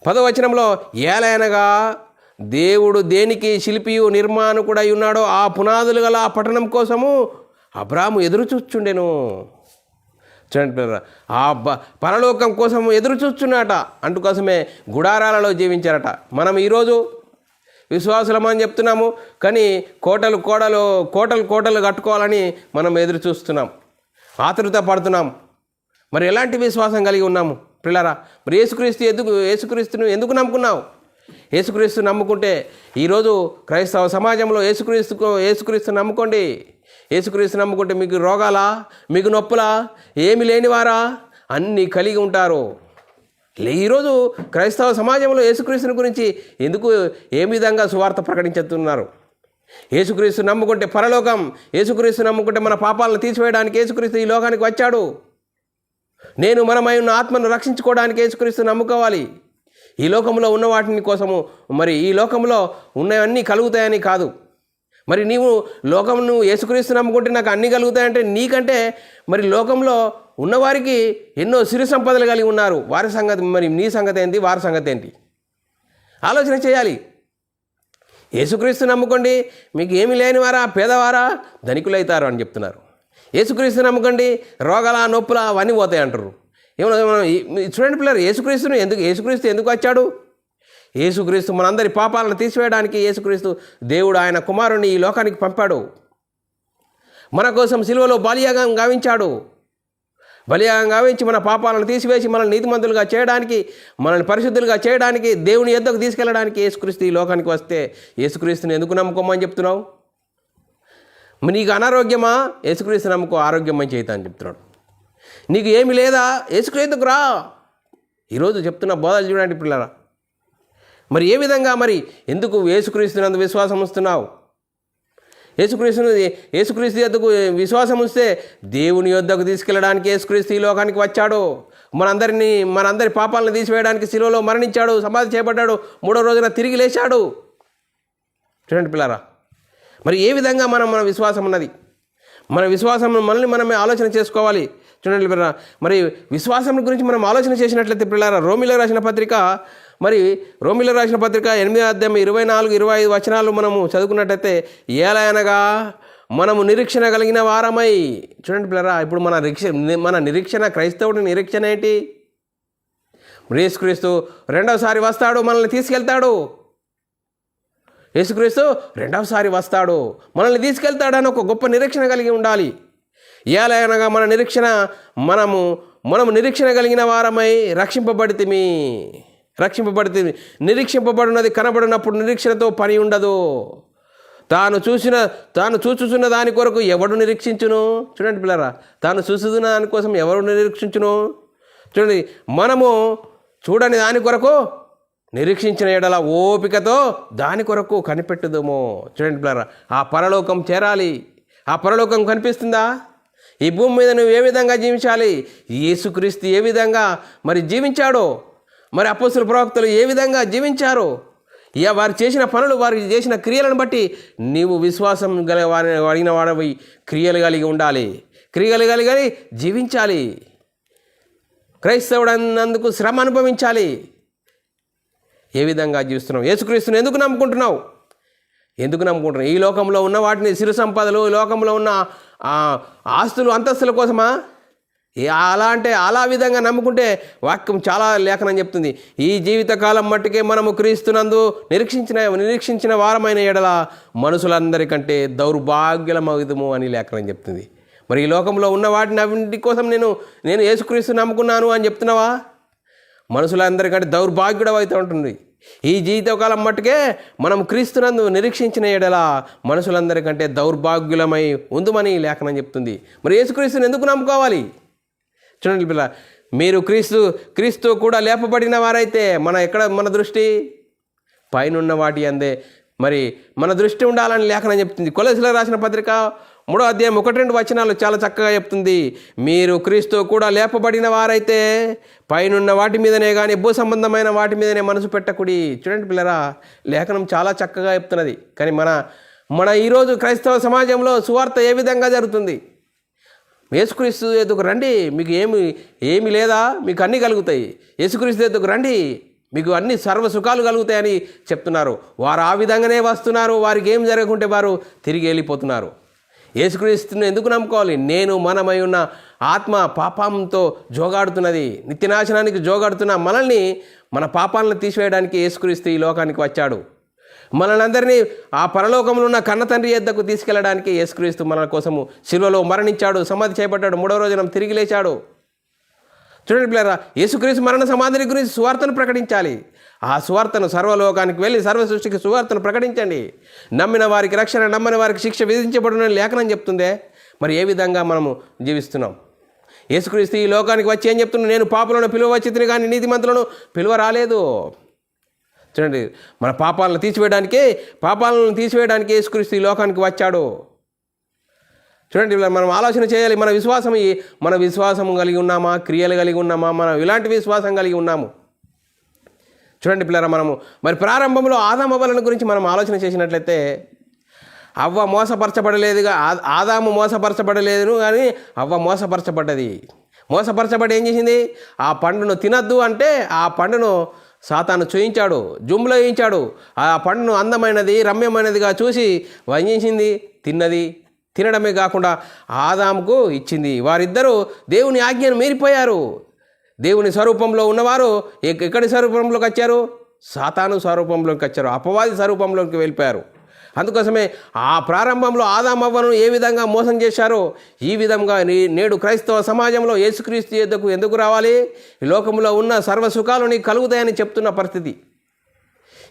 10వ వచనంలో ఏలయనగా దేవుడు దేనికి శిల్పియు నిర్మాణకుడై ఉన్నాడో ఆ పునాదులు గల ఆ పట్టణం కోసము అబ్రాహాము ఎదురు చూచుండెను. చూడండి పిల్లరా, ఆ పరలోకం కోసం ఎదురు చూస్తున్నాట. అందుకోసమే గుడారాలలో జీవించారట. మనం ఈరోజు విశ్వాసులమని చెప్తున్నాము, కానీ కోటలు కట్టుకోవాలని మనం ఎదురు చూస్తున్నాం, ఆతృత పడుతున్నాం. మరి ఎలాంటి విశ్వాసం కలిగి ఉన్నాము పిల్లరా? మరి యేసుక్రీస్తును ఎందుకు నమ్ముకున్నావు? యేసుక్రీస్తు నమ్ముకుంటే ఈరోజు క్రైస్తవ సమాజంలో యేసుక్రీస్తు నమ్ముకోండి. యేసుక్రీస్తు నమ్ముకుంటే మీకు రోగాలా, మీకు నొప్పులా, ఏమి లేనివారా అన్నీ కలిగి ఉంటారు. ఈరోజు క్రైస్తవ సమాజంలో యేసుక్రీస్తుని గురించి ఏ విధంగా సువార్త ప్రకటించుతున్నారు? యేసుక్రీస్తు నమ్ముకుంటే పరలోకం, యేసుక్రీస్తు నమ్ముకుంటే మన పాపాలను తీసివేయడానికి యేసుక్రీస్తు ఈ లోకానికి వచ్చాడు. మనమై ఉన్న ఆత్మను రక్షించుకోవడానికి యేసుక్రీస్తు నమ్ముకోవాలి. ఈ లోకంలో ఉన్న వాటిని కోసము, మరి ఈ లోకంలో ఉన్నవన్నీ కలుగుతాయని కాదు. మరి నువ్వు యేసుక్రీస్తు నమ్ముకుంటే నాకు అన్నీ కలుగుతాయంటే, నీకంటే మరి లోకంలో ఉన్నవారికి ఎన్నో సిరి సంపదలు కలిగి ఉన్నారు. వారి సంగతి, మరి నీ సంగతి ఏంటి, వారి సంగతి ఏంటి? ఆలోచన చేయాలి. యేసుక్రీస్తు నమ్ముకోండి, మీకు ఏమీ లేనివారా, పేదవారా, ధనికులైతారు అని చెప్తున్నారు. యేసుక్రీస్తు నమ్ముకోండి, రోగాల నొప్పుల అవన్నీ పోతాయి అంటారు. చూడండి పిల్లలు, యేసుక్రీస్తు ఎందుకు వచ్చాడు? యేసుక్రీస్తు మనందరి పాపాలను తీసివేయడానికి యేసుక్రీస్తు దేవుడు ఆయన కుమారుని ఈ లోకానికి పంపాడు. మన కోసం సిలువలో బలియాగం గావించాడు. బలియాగం గావించి మన పాపాలను తీసివేసి మనల్ని నీతిమంతులుగా చేయడానికి, మనల్ని పరిశుద్ధులుగా చేయడానికి, దేవుని యొద్దకు తీసుకెళ్ళడానికి యేసుక్రీస్తు ఈ లోకానికి వస్తే యేసుక్రీస్తుని ఎందుకు నమ్ముకోమని చెప్తున్నావు? నీకు అనారోగ్యమా? యేసుక్రీస్తు నమ్ముకో, ఆరోగ్యమని చేయితా అని చెప్తున్నాడు. నీకు ఏమి లేదా? యేసుక్రీస్తుకు రా. ఈరోజు చెప్తున్న బోధలు చూడండి పిల్లరా. మరి ఏ విధంగా, మరి ఎందుకు యేసుక్రీస్తునందు విశ్వాసం ఉంచుతున్నావు? యేసుక్రీస్తు యొద్దకు విశ్వాసం ఉంచితే దేవుని యొద్దకు తీసుకెళ్ళడానికి యేసుక్రీస్తు ఈ లోకానికి వచ్చాడు. మనందరి పాపాలను తీసివేయడానికి శిలువలో మరణించాడు, సమాధి చేయబడ్డాడు, 3వ రోజున తిరిగి లేచాడు. చూడండి పిల్లరా, మరి ఏ విధంగా మన విశ్వాసం ఉన్నది? మన విశ్వాసం మనమే ఆలోచన చేసుకోవాలి. చూడండి పిల్లరా, మరి విశ్వాసం గురించి మనం ఆలోచన చేసినట్లయితే పిల్లరా, రోమీయులకు రాసిన పత్రిక 8వ అధ్యాయం 24-25 వచనాలు మనము చదువుకున్నట్టయితే, ఏలయనగా మనము నిరీక్షణ కలిగిన వారమై. చూడండి పిల్లరా, ఇప్పుడు మన నిరీక్షణ, క్రైస్తవుడి నిరీక్షణ ఏంటి? యేసుక్రీస్తు రెండవసారి వస్తాడు, మనల్ని తీసుకెళ్తాడు. యేసుక్రీస్తు రెండవసారి వస్తాడు, మనల్ని తీసుకెళ్తాడని ఒక గొప్ప నిరీక్షణ కలిగి ఉండాలి. ఏలయనగా మనము నిరీక్షణ కలిగిన వారమై రక్షింపబడితిమి. నిరీక్షింపబడినది కనబడినప్పుడు నిరీక్షణతో పని ఉండదు. తాను చూచుచున్న దాని కొరకు ఎవడు నిరీక్షించును? చూడండి పిల్లరా, తాను చూస్తున్న దానికోసం ఎవరు నిరీక్షించును? చూడండి, మనము చూడని దాని కొరకు నిరీక్షించిన ఎడల ఓపికతో దాని కొరకు కనిపెట్టుదుము. చూడండి పిల్లరా, ఆ పరలోకం చేరాలి. ఆ పరలోకం కనిపిస్తుందా? ఈ భూమి మీద నువ్వు ఏ విధంగా జీవించాలి? యేసుక్రీస్తు ఏ విధంగా మరి జీవించాడో, మరి అపోస్తలుల ప్రవక్తలు ఏ విధంగా జీవించారో, ఇక వారు చేసిన పనులు, వారు చేసిన క్రియలను బట్టి నీవు విశ్వాసం గల వారిని అడిగిన వాడివి క్రియలు కలిగి ఉండాలి, క్రియలు కలిగి జీవించాలి. క్రైస్తవుడు అన్నందుకు శ్రమ అనుభవించాలి. ఏ విధంగా జీవిస్తున్నావు? యేసుక్రీస్తుని ఎందుకు నమ్ముకుంటున్నావు? ఈ లోకంలో ఉన్న వాటిని, సిరు సంపదలు, ఈ లోకంలో ఉన్న ఆస్తులు, అంతస్తుల కోసమా? అలా విధంగా నమ్ముకుంటే వాక్యం చాలా లేఖనం చెప్తుంది, ఈ జీవితకాలం మట్టుకే మనము క్రీస్తునందు నిరీక్షించిన వారమైన ఎడల మనుషులందరికంటే దౌర్భాగ్యులమవుదుము అని లేఖనం చెప్తుంది. మరి ఈ లోకంలో ఉన్న వాటిని అన్నింటి కోసం నేను యేసుక్రీస్తు నమ్ముకున్నాను అని చెప్తున్నావా? మనుషులందరికంటే దౌర్భాగ్యుడు అవుతూ ఉంటుంది. ఈ జీవితకాలం మట్టుకే మనం క్రీస్తునందు నిరీక్షించిన ఎడల మనుషులందరికంటే దౌర్భాగ్యులమై ఉందుమని లేఖనం చెప్తుంది. మరి యేసుక్రీస్తుని ఎందుకు నమ్ముకోవాలి? చూడండి పిల్ల, మీరు క్రీస్తు కూడా లేపబడిన వారైతే మన దృష్టి పైనున్న వాటి అందే మరి మన దృష్టి ఉండాలని లేఖనం చెప్తుంది. కొలొస్సీయులకు రాసిన పత్రిక 3వ అధ్యాయం 1-2 వచనాలు చాలా చక్కగా చెప్తుంది. మీరు క్రీస్తు కూడా లేపబడిన వారైతే పైనున్న వాటి మీదనే కానీ భూ సంబంధమైన వాటి మీదనే మనసు పెట్టకుడి. చూడండి పిల్లరా, లేఖనం చాలా చక్కగా చెప్తున్నది. కానీ మన ఈరోజు క్రైస్తవ సమాజంలో సువార్త ఏ విధంగా జరుగుతుంది? యేసుక్రీస్తు ఎదుగు రండి, మీకు ఏమి లేదా, మీకు అన్నీ కలుగుతాయి. యేసుక్రీస్తు ఎదుగు రండి, మీకు అన్ని సర్వ సుఖాలు కలుగుతాయని చెప్తున్నారు. వారు ఆ విధంగానే వస్తున్నారు. వారికి ఏం జరగకుంటే వారు తిరిగి వెళ్ళిపోతున్నారు. యేసుక్రీస్తుని ఎందుకు నమ్ముకోవాలి? మనమై ఉన్న ఆత్మ పాపంతో జోగాడుతున్నది, నిత్యనాశనానికి జోగాడుతున్న మనల్ని, మన పాపాలను తీసివేయడానికి యేసుక్రీస్తు ఈ లోకానికి వచ్చాడు. మనల్ని అందరినీ ఆ పరలోకంలో ఉన్న కన్న తండ్రి యొద్దకు తీసుకెళ్ళడానికి యేసుక్రీస్తు మన కోసము శిలువలో మరణించాడు, సమాధి చేయబడ్డాడు, 3వ రోజున తిరిగి లేచాడు. చూడండి పిల్లరా, యేసుక్రీస్తు మరణ సమాధిని గురించి సువార్తను ప్రకటించాలి. ఆ సువార్తను సర్వలోకానికి వెళ్ళి సర్వ సృష్టికి సువార్తను ప్రకటించండి. నమ్మిన వారికి రక్షణ, నమ్మని వారికి శిక్ష విధించబడున లేఖనం చెప్తుందే. మరి ఏ విధంగా మనము జీవిస్తున్నాం? యేసుక్రీస్తు ఈ లోకానికి వచ్చి ఏం చెప్తున్నాడు? నేను పాపులను పిలువచ్చితిని కానీ నీతిమంతులను పిలువ రాలేదు. చూడండి, మన పాపాలను తీసివేయడానికి యేసుక్రీస్తు ఈ లోకానికి వచ్చాడు. చూడండి, మనం ఆలోచన చేయాలి. మన విశ్వాసం కలిగి ఉన్నామా? క్రియలు కలిగి ఉన్నామా? మనం ఇలాంటి విశ్వాసం కలిగి ఉన్నాము. చూడండి పిల్లరా, మనము మరి ప్రారంభంలో ఆదాము అవ్వలను గురించి మనం ఆలోచన చేసినట్లయితే, అవ్వ మోసపరచబడలేదుగా, ఆదాము మోసపరచబడలేదు కానీ అవ్వ మోసపరచబడ్డది. మోసపరచబడి ఏం చేసింది? ఆ పండును తినద్దు అంటే ఆ పండును సాతాను చూయించాడు, జుమ్లో వేయించాడు. ఆ పండును అందమైనది, రమ్యమైనదిగా చూసి ఏం చేసింది? తిన్నది. తినడమే కాకుండా ఆదాముకు ఇచ్చింది. వారిద్దరూ దేవుని ఆజ్ఞను మీరిపోయారు. దేవుని స్వరూపంలో ఉన్నవారు ఎక్కడి స్వరూపంలోకి వచ్చారు? సాతాను స్వరూపంలోకి వచ్చారు, అపవాది స్వరూపంలోకి వెళ్ళిపోయారు. అందుకోసమే ఆ ప్రారంభంలో ఆదాము అవ్వను ఏ విధంగా మోసం చేశారో ఈ విధంగా నేడు క్రైస్తవ సమాజంలో యేసుక్రీస్తు యొద్దకు ఎందుకు రావాలి? ఈ లోకంలో ఉన్న సర్వసుఖాలు నీకు కలుగుతాయని చెప్తున్న పరిస్థితి.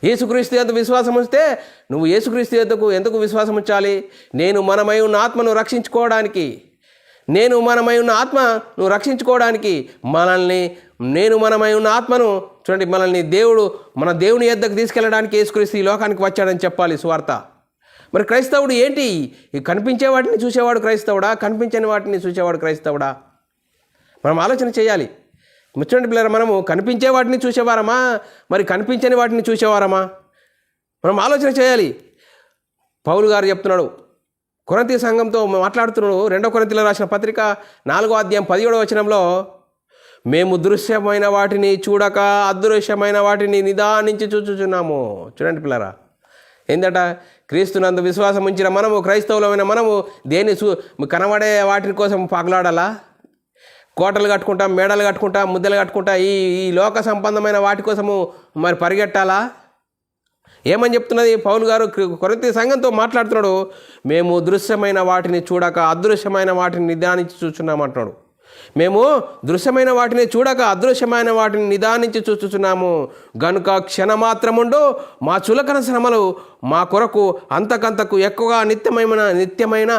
యేసుక్రీస్తు యొద్ద విశ్వాసం ఉంచితే నువ్వు యేసుక్రీస్తు యొద్దకు ఎందుకు విశ్వాసం ఉంచాలి? మనమై ఉన్న ఆత్మను రక్షించుకోవడానికి, మనమై ఉన్న ఆత్మను రక్షించుకోవడానికి మనమై ఉన్న ఆత్మను చూడండి, మన దేవుని యొద్దకు తీసుకెళ్ళడానికి యేసుక్రీస్తు ఈ లోకానికి వచ్చాడని చెప్పాలి సువార్త. మరి క్రైస్తవుడు ఏంటి? ఈ కనిపించే వాటిని చూసేవాడు క్రైస్తవుడా? కనిపించని వాటిని చూసేవాడు క్రైస్తవుడా? మనం ఆలోచన చేయాలి. చూడండి పిల్లరా, మనము కనిపించే వాటిని చూసేవారమా? మరి కనిపించని వాటిని చూసేవారమా? మనం ఆలోచన చేయాలి. పౌలు గారు చెప్తున్నాడు, కొరింథీ సంఘంతో మాట్లాడుతున్నాడు. 2వ కొరింథీయులకు రాసిన పత్రిక 4వ అధ్యాయం 17వ వచనంలో, మేము దృశ్యమైన వాటిని చూడక అదృశ్యమైన వాటిని నిదానించి చూచుచున్నాము. చూడండి పిల్లరా, ఏందట? క్రీస్తునందు విశ్వాసం ఉంచిన మనము, క్రైస్తవులమైన మనము కనబడే వాటి కోసం పాకులాడాలా? కోటలు కట్టుకుంటాం, మేడలు కట్టుకుంటాం, ముద్దలు కట్టుకుంటా ఈ లోక సంబంధమైన వాటి కోసము మరి పరిగెట్టాలా? ఏమని చెప్తున్నది పౌలు గారు? కొరింథీ సంఘంతో మాట్లాడుతున్నాడు. మేము దృశ్యమైన వాటిని చూడక అదృశ్యమైన వాటిని నిదానించి చూస్తున్నామంటున్నాడు. మేము దృశ్యమైన వాటిని చూడక అదృశ్యమైన వాటిని నిదానించి చూస్తున్నాము గనుక క్షణమాత్రముండు మా చులకన శ్రమలు మా కొరకు అంతకంతకు ఎక్కువగా నిత్యమైన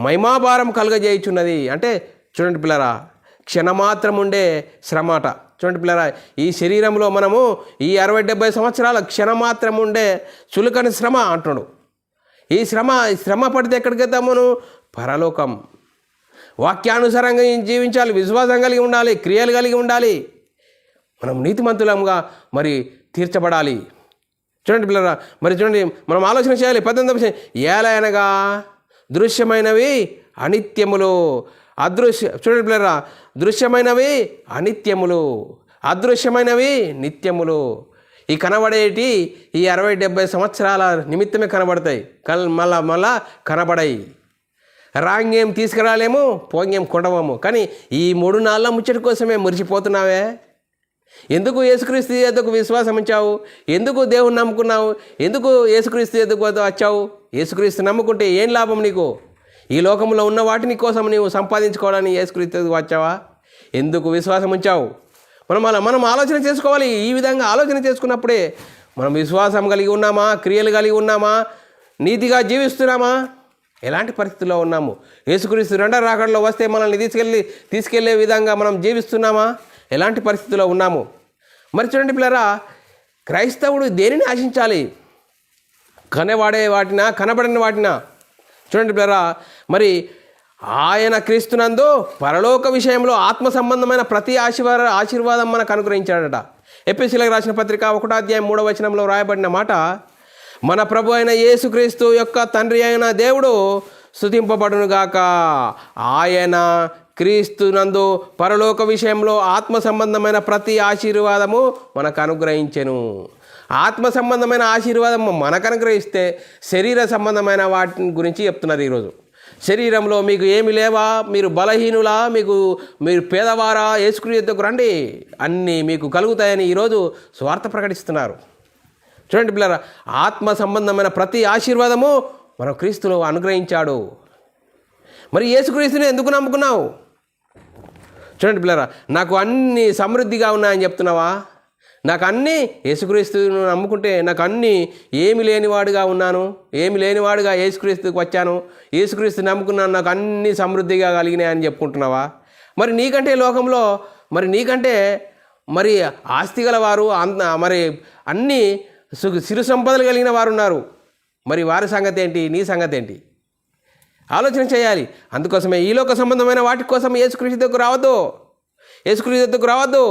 మహిమాభారం కలుగజేయుచున్నది. అంటే చూడండి పిల్లరా, క్షణమాత్రముండే శ్రమాట. చూడండి పిల్లరా, ఈ శరీరంలో మనము ఈ 60-70 సంవత్సరాల క్షణమాత్రముండే చులకని శ్రమ అంటున్నాడు. ఈ శ్రమ పడితే ఎక్కడికి వెళ్తాము? పరలోకం. వాక్యానుసారంగా జీవించాలి, విశ్వాసం కలిగి ఉండాలి, క్రియలు కలిగి ఉండాలి, మనం నీతిమంతులంగా మరి తీర్చబడాలి. చూడండి పిల్లరా, మరి చూడండి మనం ఆలోచన చేయాలి. 18వ ఏలయనగా దృశ్యమైనవి అనిత్యములు, చూడండి పిల్లరా, దృశ్యమైనవి అనిత్యములు, అదృశ్యమైనవి నిత్యములు. ఈ కనబడేటి ఈ 60-70 సంవత్సరాల నిమిత్తమే కనబడతాయి, మళ్ళా కనబడాయి. రాంగేం తీసుకురాలేము, పోంగేం కొడవము. కానీ ఈ 3 నాళ్ళ ముచ్చటి కోసమే మురిసిపోతున్నావే. ఎందుకు యేసుక్రీస్తు ఎద్దుకు విశ్వాసం ఉంచావు? ఎందుకు దేవుని నమ్ముకున్నావు? ఎందుకు యేసుక్రీస్తు ఎద్దుకు వచ్చావు? యేసుక్రీస్తు నమ్ముకుంటే ఏం లాభం నీకు? ఈ లోకంలో ఉన్న వాటిని కోసం నీవు సంపాదించుకోవడానికి యేసుక్రీస్తు ఎద్దుకు వచ్చావా? ఎందుకు విశ్వాసం ఉంచావు? మనం ఆలోచన చేసుకోవాలి. ఈ విధంగా ఆలోచన చేసుకున్నప్పుడే మనం విశ్వాసం కలిగి ఉన్నామా, క్రియలు కలిగి ఉన్నామా, నీతిగా జీవిస్తున్నామా, ఎలాంటి పరిస్థితుల్లో ఉన్నాము, యేసుక్రీస్తు రెండో రాకడలో వస్తే మనల్ని తీసుకెళ్లే విధంగా మనం జీవిస్తున్నామా, ఎలాంటి పరిస్థితుల్లో ఉన్నాము. మరి చూడండి పిల్లరా, క్రైస్తవుడు దేనిని ఆశించాలి? కనబడే వాటినా, కనబడని వాటినా? చూడండి పిల్లరా, మరి ఆయన క్రీస్తునందు పరలోక విషయంలో ఆత్మ సంబంధమైన ప్రతి ఆశీర్వాదం మనకు అనుగ్రహించాడట. ఎఫెసీయులకు రాసిన పత్రిక 1వ అధ్యాయం 3వ వచనంలో రాయబడిన మాట, మన ప్రభు అయిన యేసుక్రీస్తు యొక్క తండ్రి అయిన దేవుడు స్తుతింపబడునుగాక. ఆయన క్రీస్తునందు పరలోక విషయంలో ఆత్మ సంబంధమైన ప్రతి ఆశీర్వాదము మనకు అనుగ్రహించెను. ఆత్మ సంబంధమైన ఆశీర్వాదం మనకు అనుగ్రహిస్తే శరీర సంబంధమైన వాటి గురించి చెప్తున్నారు ఈరోజు. శరీరంలో మీకు ఏమి లేవా, మీరు బలహీనులా, మీరు పేదవారా, యేసుక్రీస్తుకు రండి, అన్నీ మీకు కలుగుతాయని ఈరోజు స్వార్థ ప్రకటిస్తున్నారు. చూడండి పిల్లరా, ఆత్మ సంబంధమైన ప్రతి ఆశీర్వాదము మన క్రీస్తులో అనుగ్రహించాడు. మరి యేసుక్రీస్తుని ఎందుకు నమ్ముకున్నావు? చూడండి పిల్లరా, నాకు అన్నీ సమృద్ధిగా ఉన్నాయని చెప్తున్నావా? నాకు అన్నీ, యేసుక్రీస్తును నమ్ముకుంటే నాకు అన్నీ, ఏమి లేనివాడుగా ఉన్నాను, ఏమి లేనివాడుగా యేసుక్రీస్తుకు వచ్చాను, యేసుక్రీస్తు నమ్ముకున్నాను, నాకు అన్నీ సమృద్ధిగా కలిగినాయని చెప్పుకుంటున్నావా? మరి నీకంటే లోకంలో నీకంటే ఆస్తి గలవారు, మరి అన్నీ సిరు సంపదలు కలిగిన వారు ఉన్నారు. మరి వారి సంగతి ఏంటి, నీ సంగతి ఏంటి? ఆలోచన చేయాలి. అందుకోసమే ఈ లోక సంబంధమైన వాటి కోసం యేసుక్రీస్తు దగ్గరకు రావద్దు.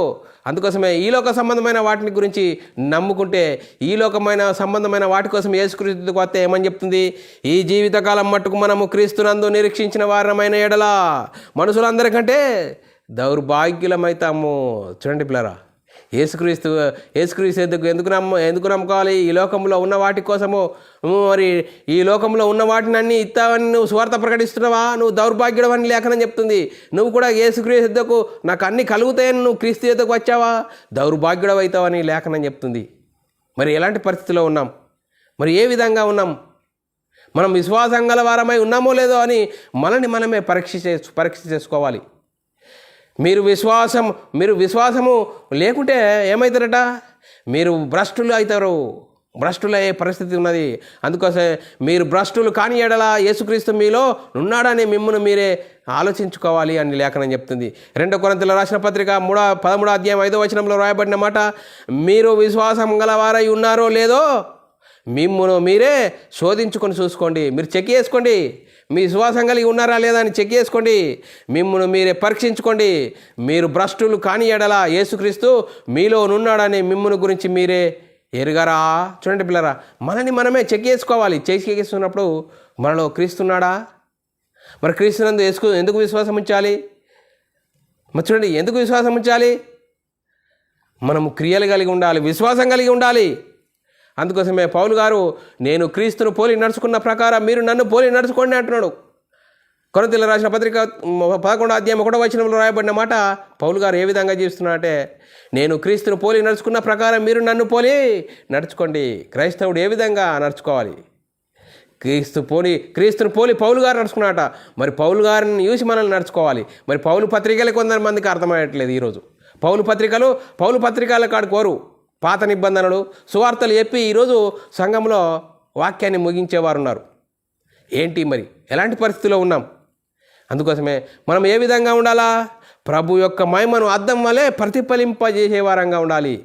అందుకోసమే ఈ లోక సంబంధమైన వాటిని గురించి నమ్ముకుంటే, ఈ లోకమైన సంబంధమైన వాటి కోసం యేసుక్రీస్తుకు వస్తే ఏమని చెప్తుంది? ఈ జీవితకాలం మట్టుకు మనము క్రీస్తునందు నిరీక్షించిన వారమైన ఎడల మనుషులందరికంటే దౌర్భాగ్యులమైతాము. చూడండి పిల్లరా, యేసుక్రీస్తు ఎందుకు నమ్ముకోవాలి? ఈ లోకంలో ఉన్న వాటి కోసము, మరి ఈ లోకంలో ఉన్న వాటిని అన్నీ ఇస్తావని నువ్వు స్వార్థ ప్రకటిస్తున్నావా? నువ్వు దౌర్భాగ్యుడవని లేఖనం చెప్తుంది. నువ్వు కూడా యేసుక్రీస్తుకు నాకు అన్నీ కలుగుతాయని నువ్వు క్రీస్తు ఎద్దుకు వచ్చావా? దౌర్భాగ్యుడవు అవుతావని లేఖనం చెప్తుంది. మరి ఎలాంటి పరిస్థితిలో ఉన్నాం? మరి ఏ విధంగా ఉన్నాం? మనం విశ్వాసం గల వారమై ఉన్నామో లేదో అని మనమే పరీక్ష చేసుకోవాలి. మీరు విశ్వాసము లేకుంటే ఏమవుతారట? మీరు భ్రష్టులు అవుతారు. భ్రష్టులయ్యే పరిస్థితి ఉన్నది. అందుకోసం మీరు భ్రష్టులు కాని ఎడల యేసుక్రీస్తు మీలో ఉన్నాడని మిమ్మల్ని మీరే ఆలోచించుకోవాలి అని లేఖనం చెప్తుంది. 2 కొరింథీయులకు రాసిన పత్రిక 13వ అధ్యాయం 5వ వచనంలో రాయబడిన మాట, మీరు విశ్వాసం గలవారై ఉన్నారో లేదో మిమ్మును మీరే శోధించుకొని చూసుకోండి. మీరు చెక్ చేసుకోండి, మీ విశ్వాసం కలిగి ఉన్నారా లేదా అని చెక్ చేసుకోండి, మిమ్మును మీరే పరీక్షించుకోండి. మీరు భ్రష్టులు కాని ఎడల యేసుక్రీస్తు మీలో ఉన్నాడని మిమ్మును గురించి మీరే ఎరుగరా? చూడండి పిల్లరా, మనమే చెక్ చేసుకోవాలి. చెక్ చేసుకున్నప్పుడు మనలో క్రీస్తున్నాడా? మరి క్రీస్తునందు ఎందుకు విశ్వాసం ఉంచాలి? మరి చూడండి, ఎందుకు విశ్వాసం ఉంచాలి? మనము క్రియలు కలిగి ఉండాలి, విశ్వాసం కలిగి ఉండాలి. అందుకోసమే పౌలు గారు, నేను క్రీస్తును పోలి నడుచుకున్న ప్రకారం మీరు నన్ను పోలి నడుచుకోండి అంటున్నాడు. కొరింథీయులకు రాసిన పత్రిక 11వ అధ్యాయం 1వ వచనంలో రాయబడిన మాట పౌలు గారు ఏ విధంగా జీవిస్తున్నాడంటే, నేను క్రీస్తును పోలి నడుచుకున్న ప్రకారం మీరు నన్ను పోలి నడుచుకోండి. క్రైస్తవుడు ఏ విధంగా నడుచుకోవాలి? క్రీస్తును పోలి పౌలు గారు నడుచుకున్నాట. మరి పౌలు గారిని చూసి మనల్ని నడుచుకోవాలి. మరి పౌలు పత్రికలు కొంతమందికి అర్థమయ్యట్లేదు ఈరోజు. పౌలు పత్రికల కాడికి కోరు పాత నిబంధనలు సువార్తలు చెప్పి ఈరోజు సంఘంలో వాక్యాన్ని ముగించేవారు ఉన్నారు. ఏంటి మరి, ఎలాంటి పరిస్థితిలో ఉన్నాం? అందుకోసమే మనం ఏ విధంగా ఉండాలా? ప్రభు యొక్క మహిమను అద్దం వలె ప్రతిఫలింపజేసే వారంగా ఉండాలి.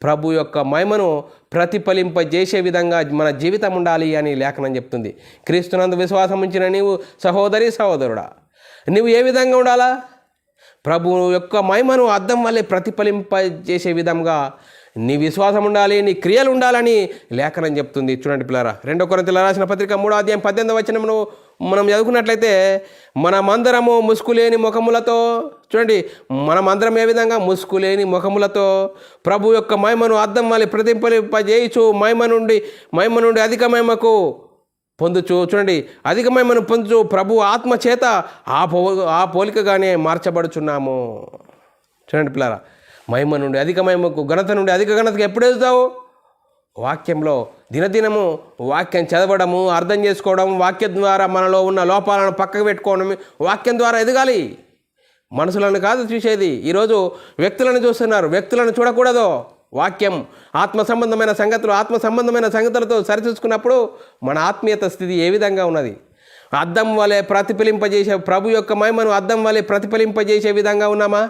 ప్రభు యొక్క మహిమను ప్రతిఫలింపజేసే విధంగా మన జీవితం ఉండాలి అని లేఖనం చెప్తుంది. క్రీస్తునందు విశ్వాసం ఉంచిన నీవు సహోదరుడా, నువ్వు ఏ విధంగా ఉండాలా? ప్రభు యొక్క మహిమను అద్దం వల్లే ప్రతిఫలింపజేసే విధంగా నీ విశ్వాసం ఉండాలి, నీ క్రియలు ఉండాలని లేఖనం చెప్తుంది. చూడండి పిల్లరా, 2 కొరింథీయులకు రాసిన పత్రిక 3వ అధ్యాయం 18వ వచనమును మనం చదువుకున్నట్లయితే, మనమందరము ముసుకులేని ముఖములతో, చూడండి, మనమందరం ఏ విధంగా ముసుకులేని ముఖములతో ప్రభు యొక్క మహిమను అద్దం వలె ప్రతిఫలింపజేయుచు మహిమ నుండి అధిక మహిమకు పొందుచు, చూడండి, అధిక మహిమను పొందుచు ప్రభు ఆత్మ చేత ఆ పోలికగానే మార్చబడుచున్నాము. చూడండి పిల్లరా, మహిమ నుండి అధిక మహిమకు, ఘనత నుండి అధిక ఘనతకు ఎప్పుడు ఎదుగుతావు? వాక్యంలో దినదినము వాక్యం చదవడము, అర్థం చేసుకోవడం, వాక్యం ద్వారా మనలో ఉన్న లోపాలను పక్కకు పెట్టుకోవడం, వాక్యం ద్వారా ఎదగాలి. మనుషులను కాదు చూసేది. ఈరోజు వ్యక్తులను చూస్తున్నారు, వ్యక్తులను చూడకూడదు. వాక్యం ఆత్మ సంబంధమైన సంగతులతో సరిచూసుకున్నప్పుడు మన ఆత్మీయత స్థితి ఏ విధంగా ఉన్నది? అద్దం వలె ప్రతిఫలింపజేసే ప్రభు యొక్క మహిమను అద్దం వలె ప్రతిఫలింపజేసే విధంగా ఉన్నామా?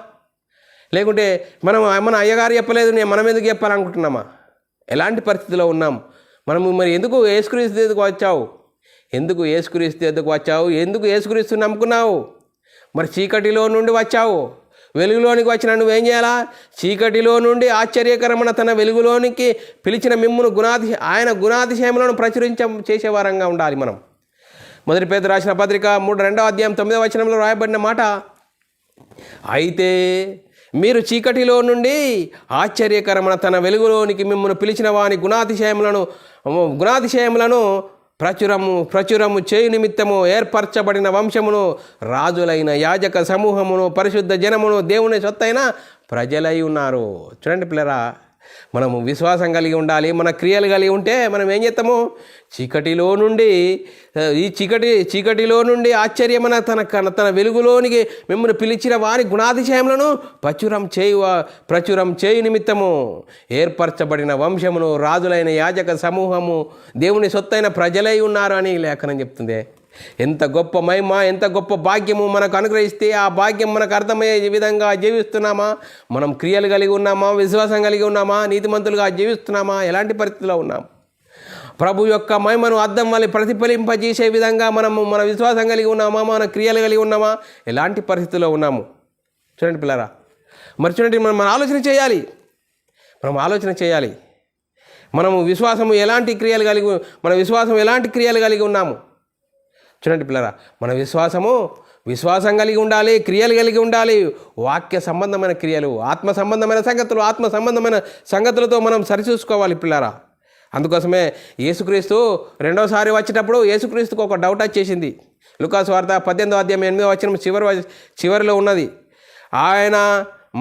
లేకుంటే మన అయ్యగారు చెప్పలేదు, మనం ఎందుకు చెప్పాలనుకుంటున్నామా? ఎలాంటి పరిస్థితిలో ఉన్నాం మనము? మరి ఎందుకు యేసుక్రీస్తు ఎదుగు వచ్చావు? ఎందుకు యేసుక్రీస్తు నమ్ముకున్నావు? మరి చీకటిలో నుండి వచ్చావు, వెలుగులోనికి వచ్చిన నువ్వేం చేయాలా? చీకటిలో నుండి ఆశ్చర్యకరమైన తన వెలుగులోనికి పిలిచిన మిమ్మును ఆయన గుణాతిశయములను చేసేవారంగా ఉండాలి మనం. 1 పేతురు రాసిన పత్రిక 2వ అధ్యాయం 9వ వచనంలో రాయబడిన మాట, అయితే మీరు చీకటిలో నుండి ఆశ్చర్యకరమైన తన వెలుగులోనికి మిమ్మల్ని పిలిచిన వాని గుణాతిశయములను ప్రచురము చేయు నిమిత్తము ఏర్పరచబడిన వంశమును, రాజులైన యాజక సమూహమును, పరిశుద్ధ జనమును, దేవుని సొత్తైన ప్రజలై ఉన్నారు. చూడండి పిల్లరా, మనము విశ్వాసం కలిగి ఉండాలి. మన క్రియలు కలిగి ఉంటే మనం ఏం చేస్తాము? చీకటిలో నుండి ఆశ్చర్యమైన తన వెలుగులోనికి మిమ్మల్ని పిలిచిన వారి గుణాతిశయములను ప్రచురం చేయు నిమిత్తము ఏర్పరచబడిన వంశమును, రాజులైన యాజక సమూహము, దేవుని సొత్తైన ప్రజలై ఉన్నారు అని లేఖనం చెప్తుంది. ఎంత గొప్ప మహిమ, ఎంత గొప్ప భాగ్యము మనకు అనుగ్రహిస్తే ఆ భాగ్యం మనకు అర్థమయ్యే విధంగా జీవిస్తున్నామా? మనం క్రియలు కలిగి ఉన్నామా? విశ్వాసం కలిగి ఉన్నామా? నీతిమంతులుగా జీవిస్తున్నామా? ఎలాంటి పరిస్థితిలో ఉన్నాం? ప్రభు యొక్క మహిమను అద్దం వల్ల ప్రతిఫలింపజేసే విధంగా మన విశ్వాసం కలిగి ఉన్నామా? మన క్రియలు కలిగి ఉన్నామా? ఎలాంటి పరిస్థితుల్లో ఉన్నాము? చూడండి పిల్లరా, మరి చూడండి, మనం ఆలోచన చేయాలి. మనము ఎలాంటి క్రియలు కలిగి ఉన్నాము? చూడండి పిల్లరా, మన విశ్వాసం కలిగి ఉండాలి, క్రియలు కలిగి ఉండాలి. వాక్య సంబంధమైన క్రియలు, ఆత్మ సంబంధమైన సంగతులతో మనం సరిచూసుకోవాలి పిల్లరా. అందుకోసమే యేసుక్రీస్తు రెండోసారి వచ్చేటప్పుడు యేసుక్రీస్తుకు ఒక డౌట్ వచ్చేసింది. లూకాసు వార్త 18వ అధ్యాయం 8వ వచనం చివరిలో ఉన్నది. ఆయన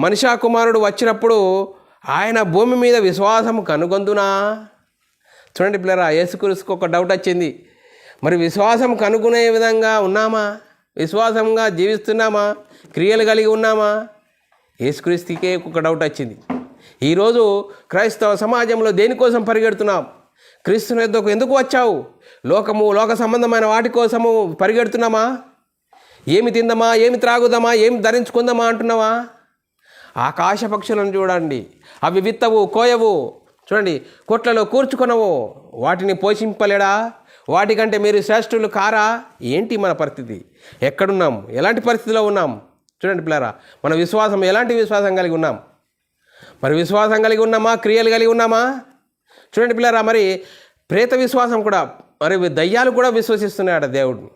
మనిషి కుమారుడు వచ్చినప్పుడు ఆయన భూమి మీద విశ్వాసం కనుగొందునా? చూడండి పిల్లరా, యేసుక్రీస్తుకు ఒక డౌట్ వచ్చింది. మరి విశ్వాసం కనుగొనే విధంగా ఉన్నామా? విశ్వాసంగా జీవిస్తున్నామా? క్రియలు కలిగి ఉన్నామా? యేసుక్రీస్తుకే ఒక డౌట్ వచ్చింది. ఈరోజు క్రైస్తవ సమాజంలో దేనికోసం పరిగెడుతున్నాం? క్రీస్తుని యొద్దకు ఎందుకు వచ్చావు? లోక సంబంధమైన వాటి కోసము పరిగెడుతున్నామా? ఏమి తిందామా, ఏమి త్రాగుదామా, ఏమి ధరించుకుందామా అంటున్నావా? ఆకాశ పక్షులను చూడండి, అవి విత్తవు, కోయవు, చూడండి, కొట్లలో కూర్చుకొనవు, వాటిని పోషింపలేడా? వాటికంటే మీరు శ్రేష్ఠులు కారా? ఏంటి మన పరిస్థితి? ఎక్కడున్నాం? ఎలాంటి పరిస్థితిలో ఉన్నాం? చూడండి పిల్లరా, మన విశ్వాసం ఎలాంటి విశ్వాసం కలిగి ఉన్నాం? మరి విశ్వాసం కలిగి ఉన్నామా? క్రియలు కలిగి ఉన్నామా? చూడండి పిల్లరా, మరి ప్రేత విశ్వాసం కూడా, మరి దయ్యాలు కూడా విశ్వసిస్తున్నాయట దేవుడిని.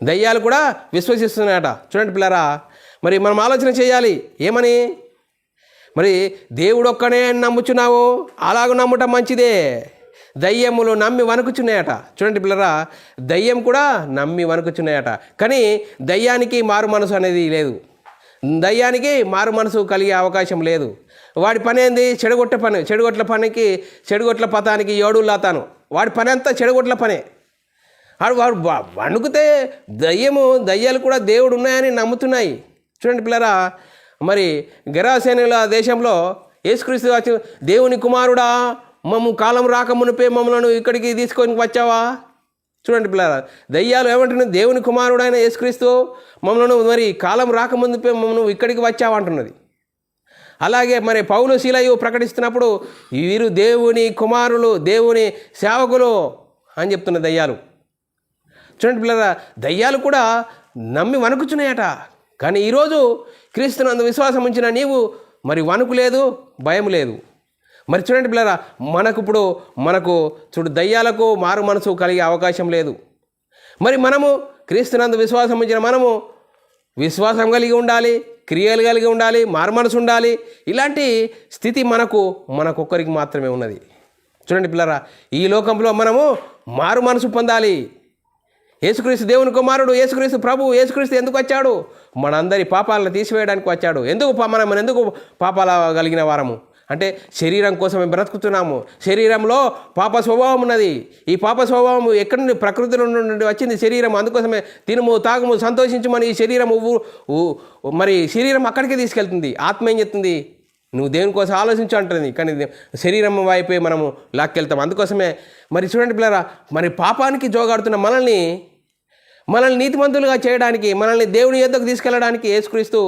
దయ్యాలు కూడా విశ్వసిస్తున్నాయట. చూడండి పిల్లరా, మరి మనం ఆలోచన చేయాలి. ఏమని? మరి దేవుడు ఒక్కనే నమ్ముచున్నావు, అలాగ నమ్ముట మంచిదే. దయ్యములు నమ్మి వణుకుచున్నాయట. చూడండి పిల్లరా, దయ్యం కూడా నమ్మి వణుకుచున్నాయట. కానీ దయ్యానికి మారు మనసు అనేది లేదు. దయ్యానికి మారు మనసు కలిగే అవకాశం లేదు. వాడి పని ఏంది? చెడుగొట్ల పతానికి ఏడులాతాను. వాడి పని అంతా చెడుగొట్ల పనే. వాడు వణుకుతే దయ్యాలు కూడా దేవుడు ఉన్నాయని నమ్ముతున్నాయి. చూడండి పిల్లరా, మరి గెరాసేనుల దేశంలో యేసుక్రీస్తు వచ్చి, దేవుని కుమారుడా, కాలం రాకమునిపే మమ్మల్ని ఇక్కడికి తీసుకొని వచ్చావా? చూడండి పిల్లరా, దయ్యాలు ఏమంటున్నది? దేవుని కుమారుడైన యేసుక్రీస్తు మమ్మల్ని మరి కాలం రాకముందుపే మమ్మల్ని ఇక్కడికి వచ్చావా అంటున్నది. అలాగే మరి పౌలు శీలయు ప్రకటిస్తున్నప్పుడు వీరు దేవుని కుమారులు, దేవుని సేవకులు అని చెప్తున్న దయ్యాలు. చూడండి పిల్లరా, దయ్యాలు కూడా నమ్మి వణుకుచున్నాయట. కానీ ఈరోజు క్రీస్తునందు విశ్వాసం ఉంచిన నీవు మరి వణుకు లేదు, భయం లేదు. మరి చూడండి పిల్లరా, మనకు చూడు దయ్యాలకు మారు మనసు కలిగే అవకాశం లేదు. మరి మనము క్రీస్తునందు విశ్వాసం ఉంచిన మనము విశ్వాసం కలిగి ఉండాలి, క్రియలు కలిగి ఉండాలి, మారు మనసు ఉండాలి. ఇలాంటి స్థితి మనకొక్కరికి మాత్రమే ఉన్నది. చూడండి పిల్లరా, ఈ లోకంలో మనము మారు మనసు పొందాలి. యేసుక్రీస్తు దేవుని కుమారుడు, యేసుక్రీస్తు ప్రభు, యేసుక్రీస్తు ఎందుకు వచ్చాడు? మనందరి పాపాలను తీసివేయడానికి వచ్చాడు. మనం ఎందుకు పాపాల కలిగిన వారము అంటే శరీరం కోసం మేము బ్రతుకుతున్నాము. శరీరంలో పాప స్వభావం ఉన్నది. ఈ పాప స్వభావం ఎక్కడి నుండి? ప్రకృతి నుండి వచ్చింది శరీరం. అందుకోసమే తినుము, తాగుము, సంతోషించమని ఈ శరీరం మరి శరీరం అక్కడికే తీసుకెళ్తుంది. ఆత్మ ఏం చెప్తుంది? నువ్వు దేవుని కోసం ఆలోచించు అంటుంది. కానీ శరీరం వైపే మనము లాక్కెళ్తాం. అందుకోసమే మరి చూడండి పిల్లరా, మరి పాపానికి జోగాడుతున్న మనల్ని నీతిమంతులుగా చేయడానికి, మనల్ని దేవుని యొద్దకు తీసుకెళ్ళడానికి యేసుక్రీస్తు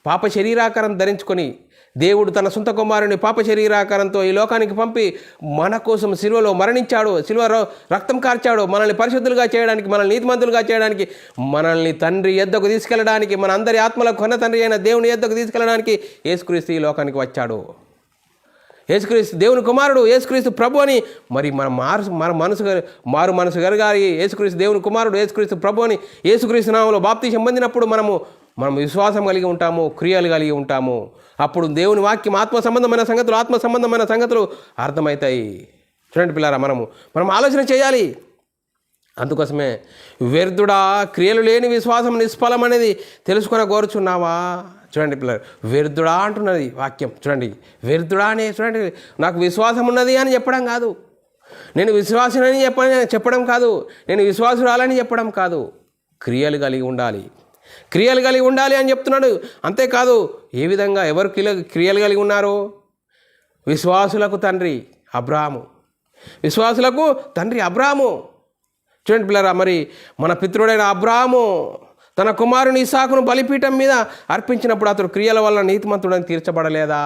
పాప శరీరాకారం ధరించుకొని, దేవుడు తన సొంత కుమారుని పాప శరీరాకారంతో ఈ లోకానికి పంపి మన కోసం సిలువలో మరణించాడు, సిలువలో రక్తం కార్చాడు. మనల్ని పరిశుద్ధులుగా చేయడానికి, మనల్ని నీతిమంతులుగా చేయడానికి, మనల్ని తండ్రి యొద్దకు తీసుకెళ్ళడానికి, మన అందరి ఆత్మలకు కొన్న తండ్రి అయిన దేవుని యొద్దకు తీసుకెళ్ళడానికి యేసుక్రీస్తు ఈ లోకానికి వచ్చాడు. యేసుక్రీస్తు దేవుని కుమారుడు, యేసుక్రీస్తు ప్రభు అని మరి మారు మనసు కలగాలి. యేసుక్రీస్తు దేవుని కుమారుడు, యేసుక్రీస్తు ప్రభు అని యేసుక్రీస్తు నామములో బాప్తిసం పొందినప్పుడు మనం విశ్వాసం కలిగి ఉంటాము, క్రియలు కలిగి ఉంటాము. అప్పుడు దేవుని వాక్యం ఆత్మ సంబంధమైన సంగతులు అర్థమవుతాయి. చూడండి పిల్లారా, మనం ఆలోచన చేయాలి. అందుకోసమే వ్యర్థుడా, క్రియలు లేని విశ్వాసం నిష్ఫలం అనేది తెలుసుకొని కోరుచున్నావా? చూడండి పిల్లలు, వ్యర్థుడా అంటున్నది వాక్యం. చూడండి, వ్యర్థుడా అని చూడండి, నాకు విశ్వాసం ఉన్నది అని చెప్పడం కాదు, నేను విశ్వాసులని చెప్పడం కాదు, నేను విశ్వాసురాలని చెప్పడం కాదు. క్రియలు కలిగి ఉండాలి అని చెప్తున్నాడు. అంతేకాదు, ఏ విధంగా ఎవరు క్రియలు కలిగి ఉన్నారు? విశ్వాసులకు తండ్రి అబ్రాము. చూడండి పిల్లరా, మరి మన పితృడైన అబ్రాము తన కుమారుని ఇస్సాకును బలిపీఠం మీద అర్పించినప్పుడు అతడు క్రియల వల్ల నీతిమంతుడని తీర్చబడలేదా?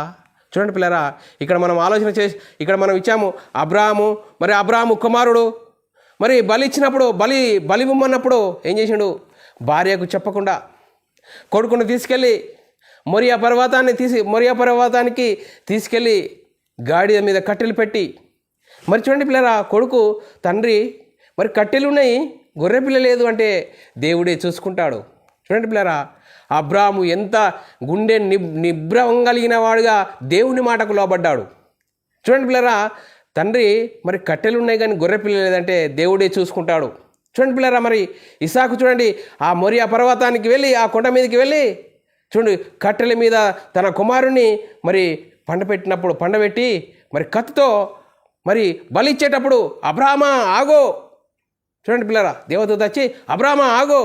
చూడండి పిల్లరా, ఇక్కడ మనం ఆలోచన చేసి ఇక్కడ మనం ఇచ్చాము అబ్రాము కుమారుడు మరి బలి ఇచ్చినప్పుడు బలి ఇవ్వమన్నప్పుడు ఏం చేసిండు? భార్యకు చెప్పకుండా కొడుకును తీసుకెళ్ళి మొరియా పర్వతానికి తీసుకెళ్ళి గాడిద మీద కట్టెలు పెట్టి, మరి చూడండి పిల్లరా, కొడుకు తండ్రి మరి కట్టెలు ఉన్నాయి, గొర్రె పిల్ల లేదు అంటే దేవుడే చూసుకుంటాడు. చూడండి పిల్లరా, అబ్రాము ఎంత గుండె నిబ్రం కలిగిన వాడుగా దేవుని మాటకు లోబడ్డాడు. చూడండి పిల్లరా, తండ్రి మరి కట్టెలు ఉన్నాయి కానీ గొర్రె పిల్ల లేదంటే దేవుడే చూసుకుంటాడు. చూడండి పిల్లరా, మరి ఇస్సాకు చూడండి, ఆ మొరియా పర్వతానికి వెళ్ళి, ఆ కొండ మీదకి వెళ్ళి చూడండి కట్టెల మీద తన కుమారుణ్ణి మరి పండబెట్టి మరి కత్తితో మరి బలి ఇచ్చేటప్పుడు అబ్రామా ఆగో. చూడండి పిల్లరా, దేవదూత వచ్చి అబ్రామా ఆగో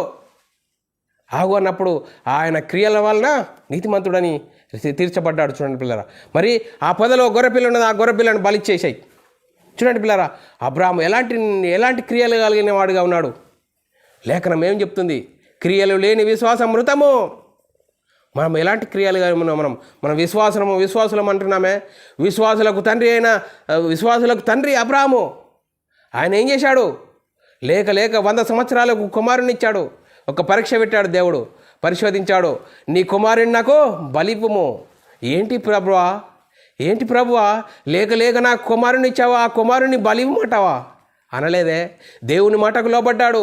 అన్నప్పుడు ఆయన క్రియల వలన నీతిమంతుడని తీర్చబడ్డాడు. చూడండి పిల్లరా, మరి ఆ పొదలో గొర్రెపిల్ల ఉన్నది, ఆ గొర్రెపిల్లను బలిచ్చేసాయి. చూడండి పిల్లరా, అబ్రాము ఎలాంటి క్రియలు కలిగిన వాడుగా ఉన్నాడు? లేఖనం ఏం చెప్తుంది? క్రియలు లేని విశ్వాసం మృతము. మనం ఎలాంటి క్రియలు మనం విశ్వాసులం అంటున్నామే. విశ్వాసులకు తండ్రి అబ్రాము. ఆయన ఏం చేశాడు? లేక 100 సంవత్సరాలకు కుమారుని ఇచ్చాడు. ఒక పరీక్ష పెట్టాడు దేవుడు, పరిశోధించాడు. నీ కుమారుని నాకు బలిపుము. ఏంటి ప్రభువా లేక నాకు కుమారుని ఇచ్చావా? ఆ కుమారుని బలివ్వమంటావా అనలేదే. దేవుని మాటకు లోబడ్డాడు.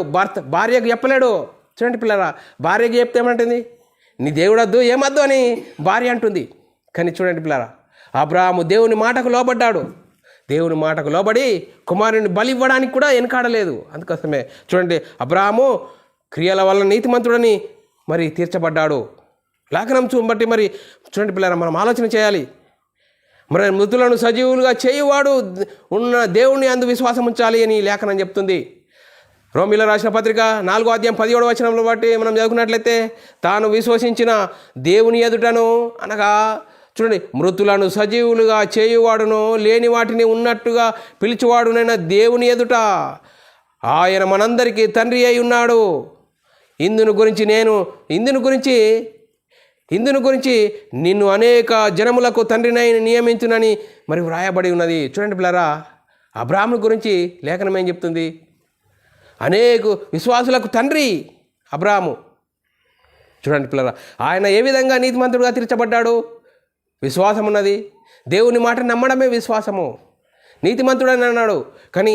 భార్యకు చెప్పలేడు. చూడండి పిల్లరా, భార్యకి చెప్తే ఏమంటుంది? నీ దేవుడొద్దు, ఏమద్దు అని భార్య అంటుంది. కానీ చూడండి పిల్లరా, అబ్రాహాము దేవుని మాటకు లోబడ్డాడు. దేవుని మాటకు లోబడి కుమారుని బలి ఇవ్వడానికి కూడా వెనకాడలేదు. అందుకోసమే చూడండి, అబ్రాహాము క్రియల వల్ల నీతిమంతుడని మరి తీర్చబడ్డాడు. లేఖనం బట్టి మరి చూడండి పిల్లరా, మనం ఆలోచన చేయాలి. మరి మృతులను సజీవులుగా చేయువాడు ఉన్న దేవుని అందు విశ్వాసం ఉంచాలి అని లేఖనం చెప్తుంది. రోమీయుల రాసిన పత్రిక 4వ అధ్యాయం 17వ వచనంలో బట్టి మనం చదువుకున్నట్లయితే, తాను విశ్వసించిన దేవుని ఎదుటను అనగా చూడండి, మృతులను సజీవులుగా చేయువాడును లేని వాటిని ఉన్నట్టుగా పిలిచివాడునైనా దేవుని ఎదుట ఆయన మనందరికీ తండ్రి అయి ఉన్నాడు. ఇందును గురించి నిన్ను అనేక జనములకు తండ్రినై నియమించునని మరి వ్రాయబడి ఉన్నది. చూడండి పిల్లరా, అబ్రాహాము గురించి లేఖనం ఏం చెప్తుంది? అనేక విశ్వాసులకు తండ్రి అబ్రాహాము. చూడండి పిల్లరా, ఆయన ఏ విధంగా నీతిమంతుడుగా తీర్చబడ్డాడు? విశ్వాసం ఉన్నది, దేవుని మాట నమ్మడమే విశ్వాసము. నీతిమంతుడని అన్నాడు, కానీ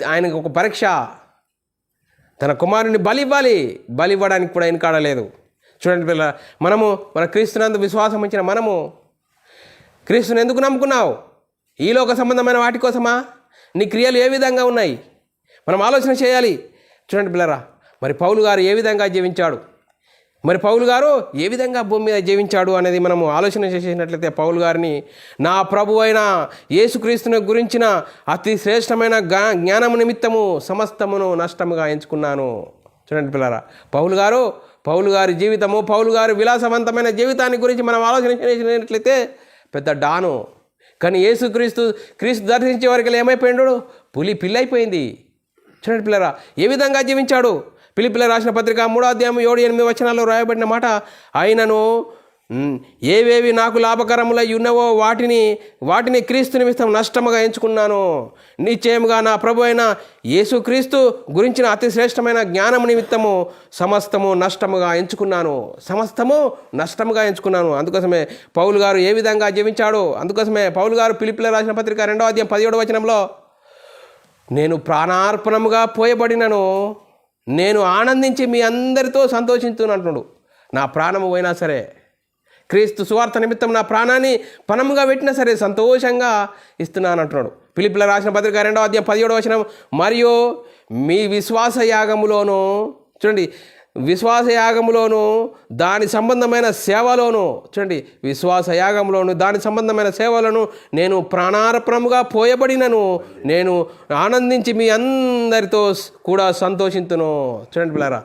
ఆయనకు ఒక పరీక్ష. తన కుమారుని బలి ఇవ్వడానికి కూడా వెనకాడలేదు. చూడండి పిల్ల, మన క్రీస్తునందు విశ్వాసం ఉంచిన మనము క్రీస్తుని ఎందుకు నమ్ముకున్నావు? ఈ లోక సంబంధమైన వాటి కోసమా? నీ క్రియలు ఏ విధంగా ఉన్నాయి? మనం ఆలోచన చేయాలి. చూడండి పిల్లరా, మరి పౌలు గారు ఏ విధంగా జీవించాడు, మరి పౌలు గారు ఏ విధంగా భూమి మీద జీవించాడు అనేది మనము ఆలోచన చేసినట్లయితే, పౌలు గారిని నా ప్రభు అయిన యేసుక్రీస్తుని గురించిన అతి శ్రేష్టమైన జ్ఞానము నిమిత్తము సమస్తమును నష్టముగా ఎంచుకున్నాను. చూడండి పిల్లరా, పౌలు గారి జీవితము, పౌలు గారి విలాసవంతమైన జీవితాన్ని గురించి మనం ఆలోచన చేసినట్లయితే పెద్ద డాను. కానీ క్రీస్తు దర్శించే వరకు ఏమైపోయాడు? పిల్లైపోయింది. చూడండి పిల్లరా, ఏ విధంగా జీవించాడు? ఫిలిప్పీయులకు రాసిన పత్రిక 3వ అధ్యాయం 7-8 వచనాల్లో రాయబడిన మాట, ఆయనను ఏవేవి నాకు లాభకరములై ఉన్నవో వాటిని క్రీస్తు నిమిత్తం నష్టముగా ఎంచుకున్నాను. నిశ్చయముగా నా ప్రభు అయిన యేసుక్రీస్తు గురించిన అతి శ్రేష్టమైన జ్ఞానము నిమిత్తము సమస్తము నష్టముగా ఎంచుకున్నాను. అందుకోసమే పౌలు గారు ఏ విధంగా జీవించాడు? అందుకోసమే పౌలు గారు ఫిలిప్పీయులకు రాసిన పత్రిక 2వ అధ్యాయం 17వ వచనంలో, నేను ప్రాణార్పణముగా పోయబడినను, నేను ఆనందించి మీ అందరితో సంతోషించును అంటున్నాడు. నా ప్రాణము పోయినా సరే, క్రీస్తు సువార్త నిమిత్తం నా ప్రాణాన్ని పణముగా పెట్టినా సరే సంతోషంగా ఇస్తున్నాను అంటున్నాడు. ఫిలిప్పీయులకు రాసిన పత్రిక 2వ అధ్యాయం 17వ వచనం, మరియు మీ విశ్వాస యాగములోను, చూడండి, విశ్వాస యాగములోను దాని సంబంధమైన సేవలోను, చూడండి, విశ్వాస యాగములోను దాని సంబంధమైన సేవలను నేను ప్రాణార్పణముగా పోయబడినను, నేను ఆనందించి మీ అందరితో కూడా సంతోషింతును. చూడండి పిల్లరా,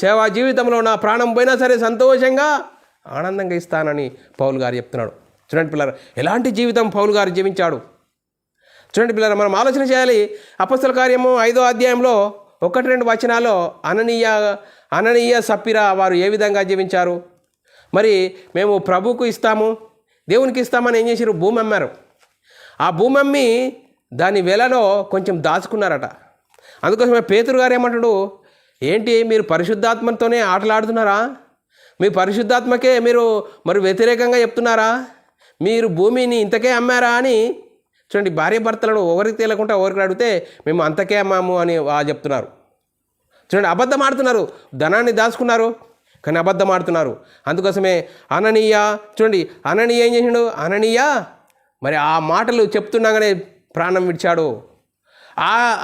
సేవా జీవితంలో నా ప్రాణం పోయినా సరే సంతోషంగా ఆనందంగా ఇస్తానని పౌలు గారు చెప్తున్నాడు. చూడండి పిల్లరా, ఎలాంటి జీవితం పౌలు గారు జీవించాడు? చూడండి పిల్లరా, మనం ఆలోచన చేయాలి. అపొస్తలుల కార్యము 5వ అధ్యాయంలో 1-2 వచనాల్లో అననీయ సప్పిరా వారు ఏ విధంగా జీవించారు? మరి మేము ప్రభువుకు ఇస్తాము, దేవునికి ఇస్తామని ఏం చేశారు? భూమి అమ్మారు. ఆ భూమి అమ్మి దాని వెలలో కొంచెం దాచుకున్నారట. అందుకోసమే పేతురు గారు ఏమంటాడు, ఏంటి మీరు పరిశుద్ధాత్మతోనే ఆటలాడుతున్నారా? మీ పరిశుద్ధాత్మకే మీరు మరి వ్యతిరేకంగా చెప్తున్నారా? మీరు భూమిని ఇంతకే అమ్మారా అని. చూడండి, భార్య భర్తలను ఎవరికి తేలకుండా ఎవరికి అడిగితే మేము అంతకే అమ్మాము అని చెప్తున్నారు. చూడండి, అబద్ధం ఆడుతున్నారు. ధనాన్ని దాచుకున్నారు కానీ అబద్ధం ఆడుతున్నారు. అందుకోసమే చూడండి అననీయ ఏం చేసిండు? మరి ఆ మాటలు చెప్తుండగానే ప్రాణం విడిచాడు.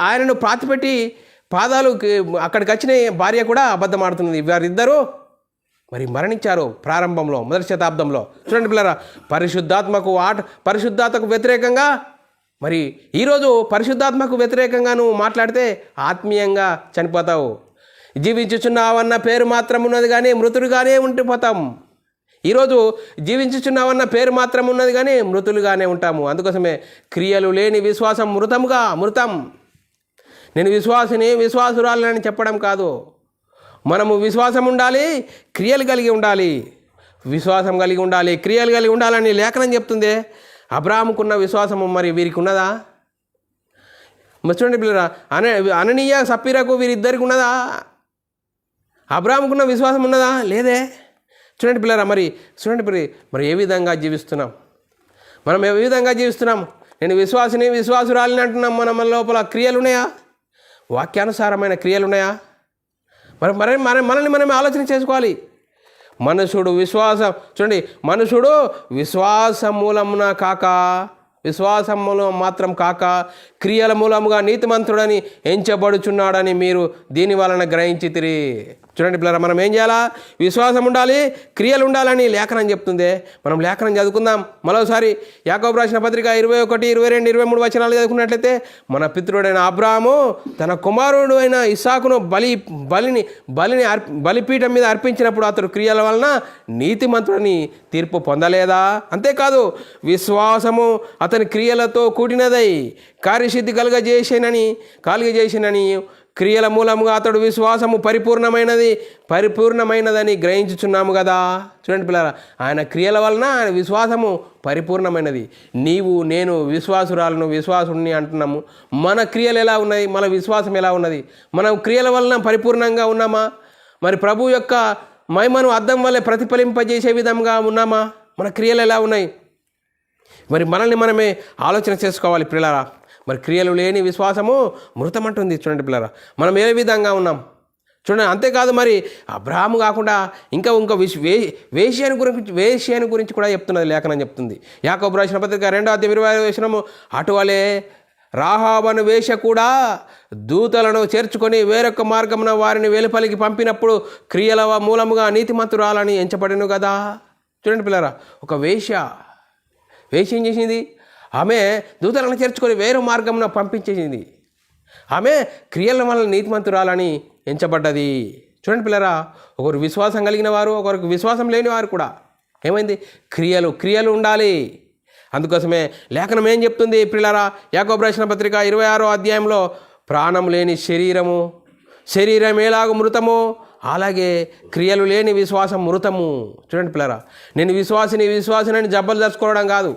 ఆయనను పాతిపెట్టి పాదాలు అక్కడికి వచ్చిన భార్య కూడా అబద్ధం ఆడుతున్నది. వారిద్దరూ మరి మరణించారు ప్రారంభంలో, మొదటి శతాబ్దంలో. చూడండి పిల్లరా, పరిశుద్ధాత్మకు వ్యతిరేకంగా, మరి ఈరోజు పరిశుద్ధాత్మకు వ్యతిరేకంగా నువ్వు మాట్లాడితే ఆత్మీయంగా చనిపోతావు. జీవించుచున్నావన్న పేరు మాత్రం ఉన్నది కానీ మృతులుగానే ఉండిపోతాం. ఈరోజు జీవించుచున్నావన్న పేరు మాత్రం ఉన్నది కానీ మృతులుగానే ఉంటాము. అందుకోసమే క్రియలు లేని విశ్వాసం మృతం. నేను విశ్వాసురాలని చెప్పడం కాదు. మనము విశ్వాసం ఉండాలి, క్రియలు కలిగి ఉండాలి. విశ్వాసం కలిగి ఉండాలి, క్రియలు కలిగి ఉండాలని లేఖనం చెప్తుంది. అబ్రాహాముకున్న విశ్వాసము మరి వీరికి ఉన్నదా? చూడండి పిల్లరా, అననీయ సప్పీరకు వీరిద్దరికి ఉన్నదా? అబ్రాహాముకున్న విశ్వాసం ఉన్నదా? లేదే. చూడండి పిల్లరా, మరి ఏ విధంగా జీవిస్తున్నాం? మనం ఏ విధంగా జీవిస్తున్నాం? నేను విశ్వాసురాలిని అంటున్నాం. మన లోపల క్రియలు ఉన్నాయా? వాక్యానుసారమైన క్రియలు ఉన్నాయా? మనల్ని మనం ఆలోచన చేసుకోవాలి. మనుషుడు విశ్వాసం మాత్రం కాక క్రియల మూలముగా నీతిమంతుడని ఎంచబడుచున్నాడని మీరు దీని వలన గ్రహించితిరి. చూడండి పిల్లరా, మనం ఏం చేయాలా? విశ్వాసం ఉండాలి, క్రియలు ఉండాలని లేఖనం చెప్తుంది. మనం లేఖనం చదువుకుందాం మరోసారి. యాకోబు రాసిన పత్రిక 21, 22, 23 వచనాలు చదువుకున్నట్లయితే, మన పితృడైన అబ్రాహాము తన కుమారుడు అయిన ఇస్సాకును బలిపీఠం మీద అర్పించినప్పుడు అతడు క్రియల వలన నీతిమంతుడని తీర్పు పొందలేదా? అంతేకాదు, విశ్వాసము అతని క్రియలతో కూడినదై కార్యసిద్ధి కలుగజేసినని క్రియల మూలముగా అతడు విశ్వాసము పరిపూర్ణమైనదని గ్రహించుచున్నాము కదా. చూడండి పిల్లరా, ఆయన క్రియల వలన ఆయన విశ్వాసము పరిపూర్ణమైనది. నేను విశ్వాసుడిని అంటున్నాము. మన క్రియలు ఎలా ఉన్నాయి? మన విశ్వాసం ఎలా ఉన్నది? మనం క్రియల వలన పరిపూర్ణంగా ఉన్నామా? మరి ప్రభు యొక్క మహిమను అద్దం వల్ల ప్రతిఫలింపజేసే విధంగా ఉన్నామా? మన క్రియలు ఎలా ఉన్నాయి? మరి మనల్ని మనమే ఆలోచన చేసుకోవాలి పిల్లరా. మరి క్రియలు లేని విశ్వాసము మృతమంటుంది. చూడండి పిల్లరా, మనం ఏ విధంగా ఉన్నాం చూడండి. అంతేకాదు మరి అబ్రహాము కాకుండా ఇంకా వేశ్యాని గురించి కూడా చెప్తున్నది లేఖనం చెప్తుంది. యాకోబు రాసిన పత్రిక 2:20 అటువలే రాహాబను వేశ్య కూడా దూతలను చేర్చుకొని వేరొక మార్గమున వారిని వెలుపలికి పంపినప్పుడు క్రియల మూలముగా నీతిమంతురాలని ఎంచబడిను కదా. చూడండి పిల్లరా, ఒక వేశ్య ఏం చేసింది? ఆమె దూతలను చేర్చుకొని వేరే మార్గమున పంపించేసింది. ఆమె క్రియల వల్ల నీతిమంతురాలని ఎంచబడ్డది. చూడండి పిల్లరా, ఒకరు విశ్వాసం కలిగిన వారు, ఒకరికి విశ్వాసం లేని వారు కూడా ఏమైంది? క్రియలు ఉండాలి. అందుకోసమే లేఖనం ఏం చెప్తుంది పిల్లరా? యాకోబు రాసిన పత్రిక 26 ప్రాణం లేని శరీరం ఎలాగ మృతము అలాగే క్రియలు లేని విశ్వాసం మృతము. చూడండి పిల్లరా, నేను విశ్వాసిని జబ్బలు తెచ్చుకోవడం కాదు.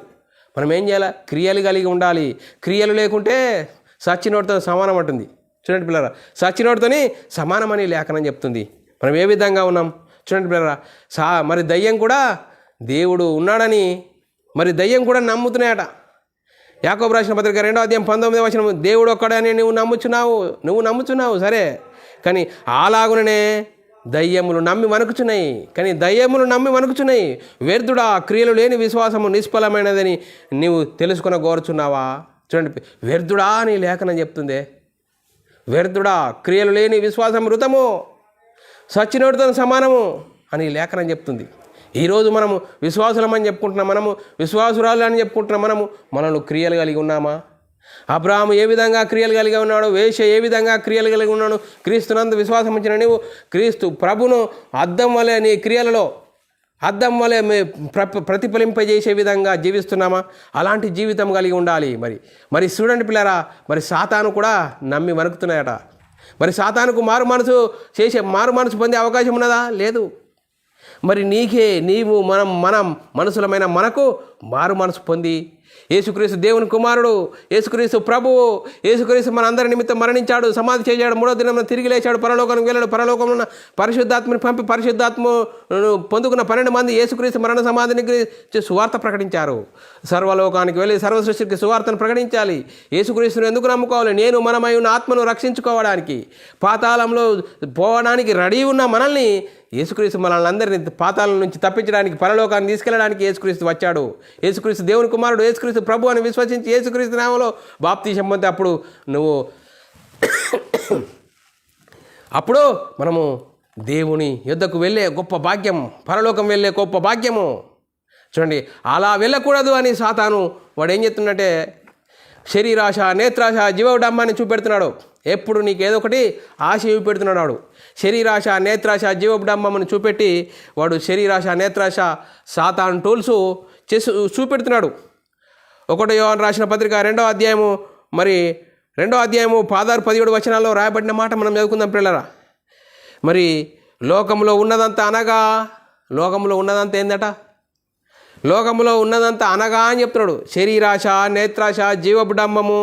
మనం ఏం చేయాలి? క్రియలు కలిగి ఉండాలి. క్రియలు లేకుంటే సచ్చినోడితో సమానం అంటుంది. చూడండి పిల్లరా, సచ్చినోడితోని సమానమని లేఖనం చెప్తుంది. మనం ఏ విధంగా ఉన్నాం చూడండి పిల్లరా. మరి దయ్యం కూడా దేవుడు ఉన్నాడని మరి దయ్యం కూడా నమ్ముతున్నాయట. యాకోబు రాసిన పత్రిక 2:19 దేవుడు ఒక్కడని నువ్వు నమ్ముచున్నావు సరే, కానీ అలాగుననే దయ్యములు నమ్మి వణుకుచున్నాయి. వ్యర్థుడా, క్రియలు లేని విశ్వాసము నిష్ఫలమైనదని నీవు తెలుసుకుని కోరుచున్నావా? చూడండి, వ్యర్థుడా అని లేఖనం చెప్తుంది. వ్యర్థుడా, క్రియలు లేని విశ్వాసం మృతము, సచ్చినోడితో సమానము అని లేఖనం చెప్తుంది. ఈరోజు మనము విశ్వాసులమని చెప్పుకుంటున్నాం, మనము విశ్వాసురాలు అని చెప్పుకుంటున్నాం. మనలో క్రియలు కలిగి ఉన్నామా? అబ్రహాము ఏ విధంగా క్రియలు కలిగి ఉన్నాడు? వేశ్య ఏ విధంగా క్రియలు కలిగి ఉన్నాడు? క్రీస్తునందు విశ్వాసం ఉంచిన నీవు క్రీస్తు ప్రభును అద్దం వలె నీ క్రియలలో అద్దం వలె ప్రతిఫలింపజేసే విధంగా జీవిస్తున్నామా? అలాంటి జీవితం కలిగి ఉండాలి. మరి చూడండి పిల్లరా, మరి సాతాను కూడా నమ్మి వణుకుతున్నాయట. మరి సాతానుకు మారు మనసు పొందే అవకాశం ఉన్నదా? లేదు. మరి మనం మనుషులమైన మనకు మారు మనసు పొంది యేసుక్రీస్తు దేవుని కుమారుడు, యేసుక్రీస్తు ప్రభువు, యేసుక్రీస్తు మన అందరి నిమిత్తం మరణించాడు, సమాధి చేశాడు, 3వ దినం తిరిగి లేచాడు, పరలోకానికి వెళ్ళాడు. పరలోకంలో పరిశుద్ధాత్మని పంపి పరిశుద్ధాత్మను పొందుకున్న 12 మంది యేసుక్రీస్తు మరణ సమాధిని సువార్త ప్రకటించారు. సర్వలోకానికి వెళ్ళి సర్వ సృష్టికి సువార్తను ప్రకటించాలి. యేసుక్రీస్తును ఎందుకు నమ్ముకోవాలి? మనమై ఉన్న ఆత్మను రక్షించుకోవడానికి, పాతాళంలో పోవడానికి రెడీ ఉన్న మనల్ని యేసుక్రీస్తు మనల్ని అందరినీ పాతాళం నుంచి తప్పించడానికి, పరలోకాన్ని తీసుకెళ్ళడానికి యేసుక్రీస్తు వచ్చాడు. యేసుక్రీస్తు దేవుని కుమారుడు, యేసుక్రీస్తు ప్రభు అని విశ్వసించి యేసుక్రీస్తు నామములో బాప్తిసం పొందితే అప్పుడు మనము దేవుని యుద్ధకు వెళ్ళే గొప్ప భాగ్యం, పరలోకం వెళ్ళే గొప్ప భాగ్యము. చూడండి, అలా వెళ్ళకూడదు అని సాతాను వాడు ఏం చెప్తున్నట్టే శరీరాశ, నేత్రాశ, జీవడంబాన్ని చూపెడుతున్నాడు. ఎప్పుడు నీకు ఏదో ఒకటి ఆశ చూపెడుతున్నాడు వాడు. శరీరాశ, నేత్రాశ, జీవడంబమును చూపెట్టి వాడు శరీరాశ, నేత్రాశ, సాతాను టూల్స్ చూపెడుతున్నాడు. 1 యోహాను రాసిన పత్రిక 2వ అధ్యాయము 16-17 రాయబడిన మాట మనం చదువుకుందాం పిల్లరా. మరి లోకంలో ఉన్నదంతా ఏందట? లోకంలో ఉన్నదంతా అనగా అని చెప్తున్నాడు. శరీరాశ, నేత్రాశ, జీవడంబము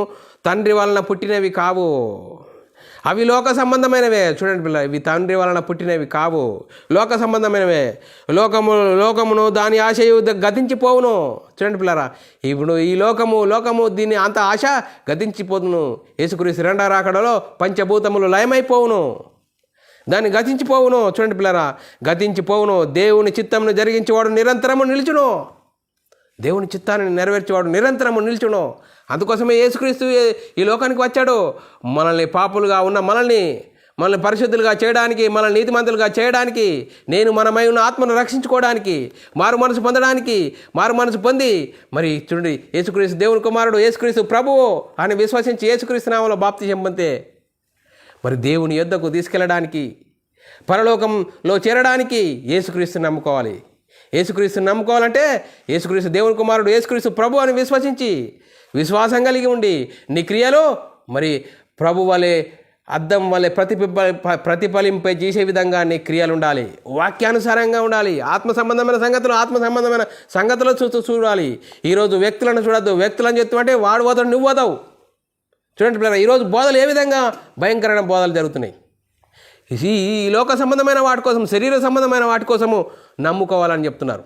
తండ్రి వలన పుట్టినవి కావు, అవి లోక సంబంధమైనవే. చూడండి పిల్ల, ఇవి తండ్రి వలన పుట్టినవి కావు, లోక సంబంధమైనవే. లోకమును దాని ఆశయు గతించిపోవును. చూడండి పిల్లరా, ఇప్పుడు ఈ లోకము దీని అంత ఆశ గతించిపోతును. యేసుక్రీస్తు 2వ రాకడలో పంచభూతములు లయమైపోవును, దాన్ని గతించిపోవును. చూడండి పిల్లరా, గతించిపోవును. దేవుని చిత్తమును జరిగించేవాడు నిరంతరము నిలుచును. దేవుని చిత్తాన్ని నెరవేర్చేవాడు నిరంతరము నిలుచును. అందుకోసమే యేసుక్రీస్తు ఈ లోకానికి వచ్చాడు. మనల్ని పాపులుగా ఉన్న మనల్ని పరిశుద్ధులుగా చేయడానికి, మనల్ని నీతిమంతులుగా చేయడానికి, మనమై ఉన్న ఆత్మను రక్షించుకోవడానికి, మారు మనసు పొంది మరి చూడండి, యేసుక్రీస్తు దేవుని కుమారుడు, యేసుక్రీస్తు ప్రభువు అని విశ్వసించి యేసుక్రీస్తు నామములో బాప్తిసం పొందితే మరి దేవుని యొద్దకు తీసుకెళ్ళడానికి, పరలోకంలో చేరడానికి యేసుక్రీస్తుని నమ్ముకోవాలి. యేసుక్రీస్తుని నమ్ముకోవాలంటే యేసుక్రీస్తు దేవుని కుమారుడు, యేసుక్రీస్తు ప్రభు అని విశ్వసించి విశ్వాసం కలిగి ఉండి నీ క్రియలో మరి ప్రభు వలె అద్దం వలె ప్రతిఫలింపే చేసే విధంగా నీ క్రియలు ఉండాలి. వాక్యానుసారంగా ఉండాలి. ఆత్మ సంబంధమైన సంగతులు చూడాలి. ఈరోజు వ్యక్తులను చూడద్దు. వ్యక్తులను చెప్తామంటే వాడు పోతాడు, నువ్వు పోతావు. చూడండి పిల్లలు, ఈరోజు బోధలు ఏ విధంగా భయంకరమైన బోధలు జరుగుతున్నాయి. ఈ లోక సంబంధమైన వాటి కోసం, శరీర సంబంధమైన వాటి కోసము నమ్ముకోవాలని చెప్తున్నారు.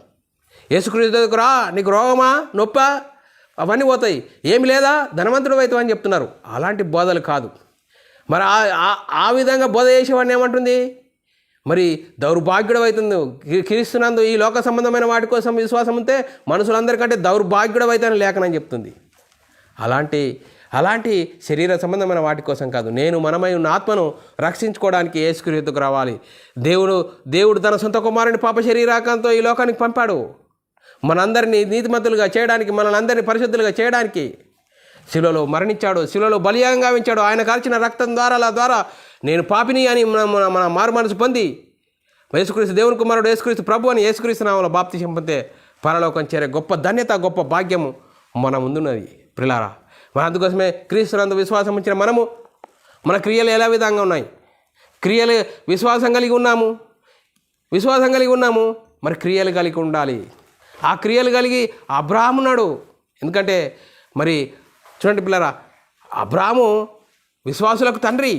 యేసుక్రీస్తు దగ్గర రా, నీకు రోగమా, నొప్పా, అవన్నీ పోతాయి, ఏమి లేదా ధనవంతుడు అవుతావు అని చెప్తున్నారు. అలాంటి బోధలు కాదు. మరి ఆ విధంగా బోధ చేసేవాడిని ఏమంటుంది, మరి దౌర్భాగ్యుడు అవుతుంది. క్రీస్తునందు ఈ లోక సంబంధమైన వాటి కోసం విశ్వాసం ఉంటే మనుషులందరికంటే దౌర్భాగ్యుడు అవుతాయని లేఖనం చెప్తుంది. అలాంటి శరీర సంబంధమైన వాటి కోసం కాదు, నేను మనమై ఉన్న ఆత్మను రక్షించుకోవడానికి యేసుక్రీస్తుకు రావాలి. దేవుడు తన సొంత కుమారుని పాప శరీరాకంతో ఈ లోకానికి పంపాడు, మనందరినీ నీతిమంతులుగా చేయడానికి, మనల్ని అందరినీ పరిశుద్ధులుగా చేయడానికి. శిలువలో మరణించాడు, శిలువలో బలియాగంగా గావించాడు. ఆయన కాల్చిన రక్తం ద్వారా నేను పాపిని అని మన మారు మనసు పొంది యేసుక్రీస్తు దేవుని కుమారుడు యేసుక్రీస్తు ప్రభు అని యేసుక్రీస్తు నామములో బాప్తిసం పొందితే పరలోకం చేరే గొప్ప ధన్యత, గొప్ప భాగ్యము మన ముందున్నది ప్రిలారా. మన అందుకోసమే క్రీస్తునందు విశ్వాసం ఉంచిన మనము, మన క్రియలు ఎలా విధంగా ఉన్నాయి, క్రియలు విశ్వాసం కలిగి ఉన్నాము, మరి క్రియలు కలిగి ఉండాలి. ఆ క్రియలు కలిగి అబ్రాహామున్నాడు. ఎందుకంటే మరి చూడండి పిల్లరా, అబ్రాహాము విశ్వాసులకు తండ్రి.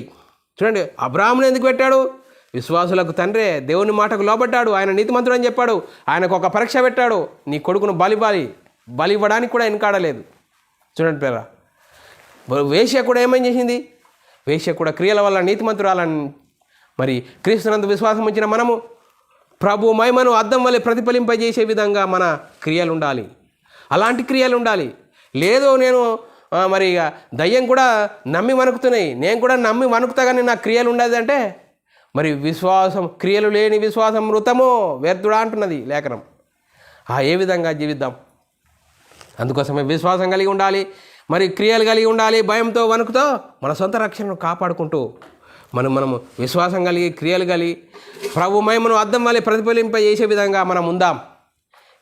చూడండి, అబ్రాహామును ఎందుకు పెట్టాడు? విశ్వాసులకు తండ్రే, దేవుని మాటకు లోబడ్డాడు, ఆయన నీతిమంతుడు అని చెప్పాడు. ఆయనకు ఒక పరీక్ష పెట్టాడు, నీ కొడుకును బలి ఇవ్వడానికి కూడా వెనకాడలేదు. చూడండి పిల్లరా, వేశ్య కూడా ఏమేం చేసింది? వేశ్య కూడా క్రియల వల్ల నీతిమంతురాలని. మరి క్రీస్తునందు విశ్వాసం ఉంచిన మనము ప్రభు మహిమను అద్దం వల్ల ప్రతిఫలింపజేసే విధంగా మన క్రియలు ఉండాలి. అలాంటి క్రియలు ఉండాలి. లేదో నేను మరి ఇక దయ్యం కూడా నమ్మి వణుకుతున్నాయి, నేను కూడా నమ్మి వణుకుతా కానీ నా క్రియలు ఉండదు అంటే మరి క్రియలు లేని విశ్వాసం మృతమో వ్యర్థుడా అంటున్నది లేఖనం. ఏ విధంగా జీవిద్దాం? అందుకోసమే విశ్వాసం కలిగి ఉండాలి, మరి క్రియలు కలిగి ఉండాలి. భయంతో వణుకుతో మన సొంత రక్షణను కాపాడుకుంటూ మనము విశ్వాసం కలిగి క్రియలు కలిగి ప్రభు మహిమను అద్దం వల్ల ప్రతిఫలింపజేసే విధంగా మనం ఉందాం.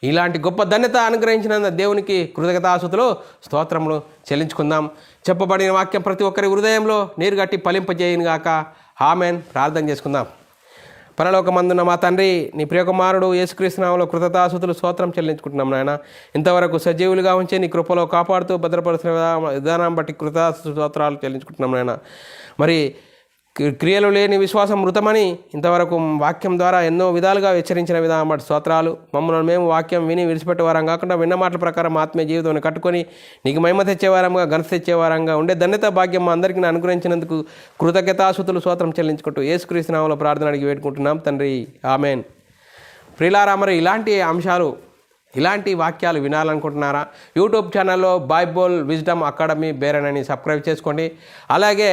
ఇలాంటి గొప్ప ధన్యత అనుగ్రహించిన దేవునికి కృతజ్ఞతాస్తుతులు స్తోత్రములు చెల్లించుకుందాం. చెప్పబడిన వాక్యం ప్రతి ఒక్కరి హృదయంలో నీరుగట్టి ఫలింపజేయనుగాక. ఆమెన్. ప్రార్థన చేసుకుందాం. పరలోకమందున్న మా తండ్రి, నీ ప్రియకుమారుడు యేసుక్రీస్తు నామములో కృతజ్ఞతాస్తుతులు స్తోత్రం చెల్లించుకుంటున్నాం నాయన. ఇంతవరకు సజీవులుగా ఉంచి నీ కృపలో కాపాడుతూ భద్రపరిచిన విధానం బట్టి స్తోత్రాలు చెల్లించుకుంటున్నాం నాయన. మరి క్రియలు లేని విశ్వాసం మృతమని ఇంతవరకు వాక్యం ద్వారా ఎన్నో విధాలుగా హెచ్చరించిన విధానం బట్టి స్తోత్రాలు. మమ్మల్ని మేము వాక్యం విని విడిచిపెట్టేవారం కాకుండా విన్న మాటల ప్రకారం ఆత్మీయ జీవితాన్ని కట్టుకొని నీకు మహిమ తెచ్చేవారంగా, ఘనత తెచ్చేవారంగా ఉండే ధన్యత భాగ్యం మా అందరికీ అనుగ్రహించినందుకు కృతజ్ఞతాస్తుతులు స్తోత్రం చెల్లించుకుంటూ యేసుక్రీస్తు నామములో ప్రార్థన అడిగి వేడుకుంటున్నాం తండ్రి. ఆమెన్. ప్రియులారా, మరి ఇలాంటి వాక్యాలు వినాలనుకుంటున్నారా? యూట్యూబ్ ఛానల్లో బైబుల్ విజ్డమ్ అకాడమీ బేరన్ అని సబ్స్క్రైబ్ చేసుకోండి. అలాగే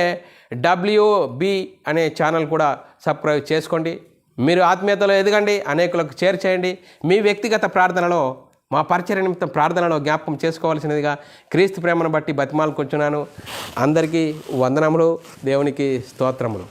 WB అనే ఛానల్ కూడా సబ్స్క్రైబ్ చేసుకోండి. మీరు ఆత్మీయతలో ఎదగండి, అనేకులకు షేర్ చేయండి. మీ వ్యక్తిగత ప్రార్థనలో, మా పరిచర్య నిమిత్తం ప్రార్థనలో జ్ఞాపకం చేసుకోవాల్సినదిగా క్రీస్తు ప్రేమను బట్టి బతిమాలుకొచ్చున్నాను. అందరికీ వందనములు, దేవునికి స్తోత్రములు.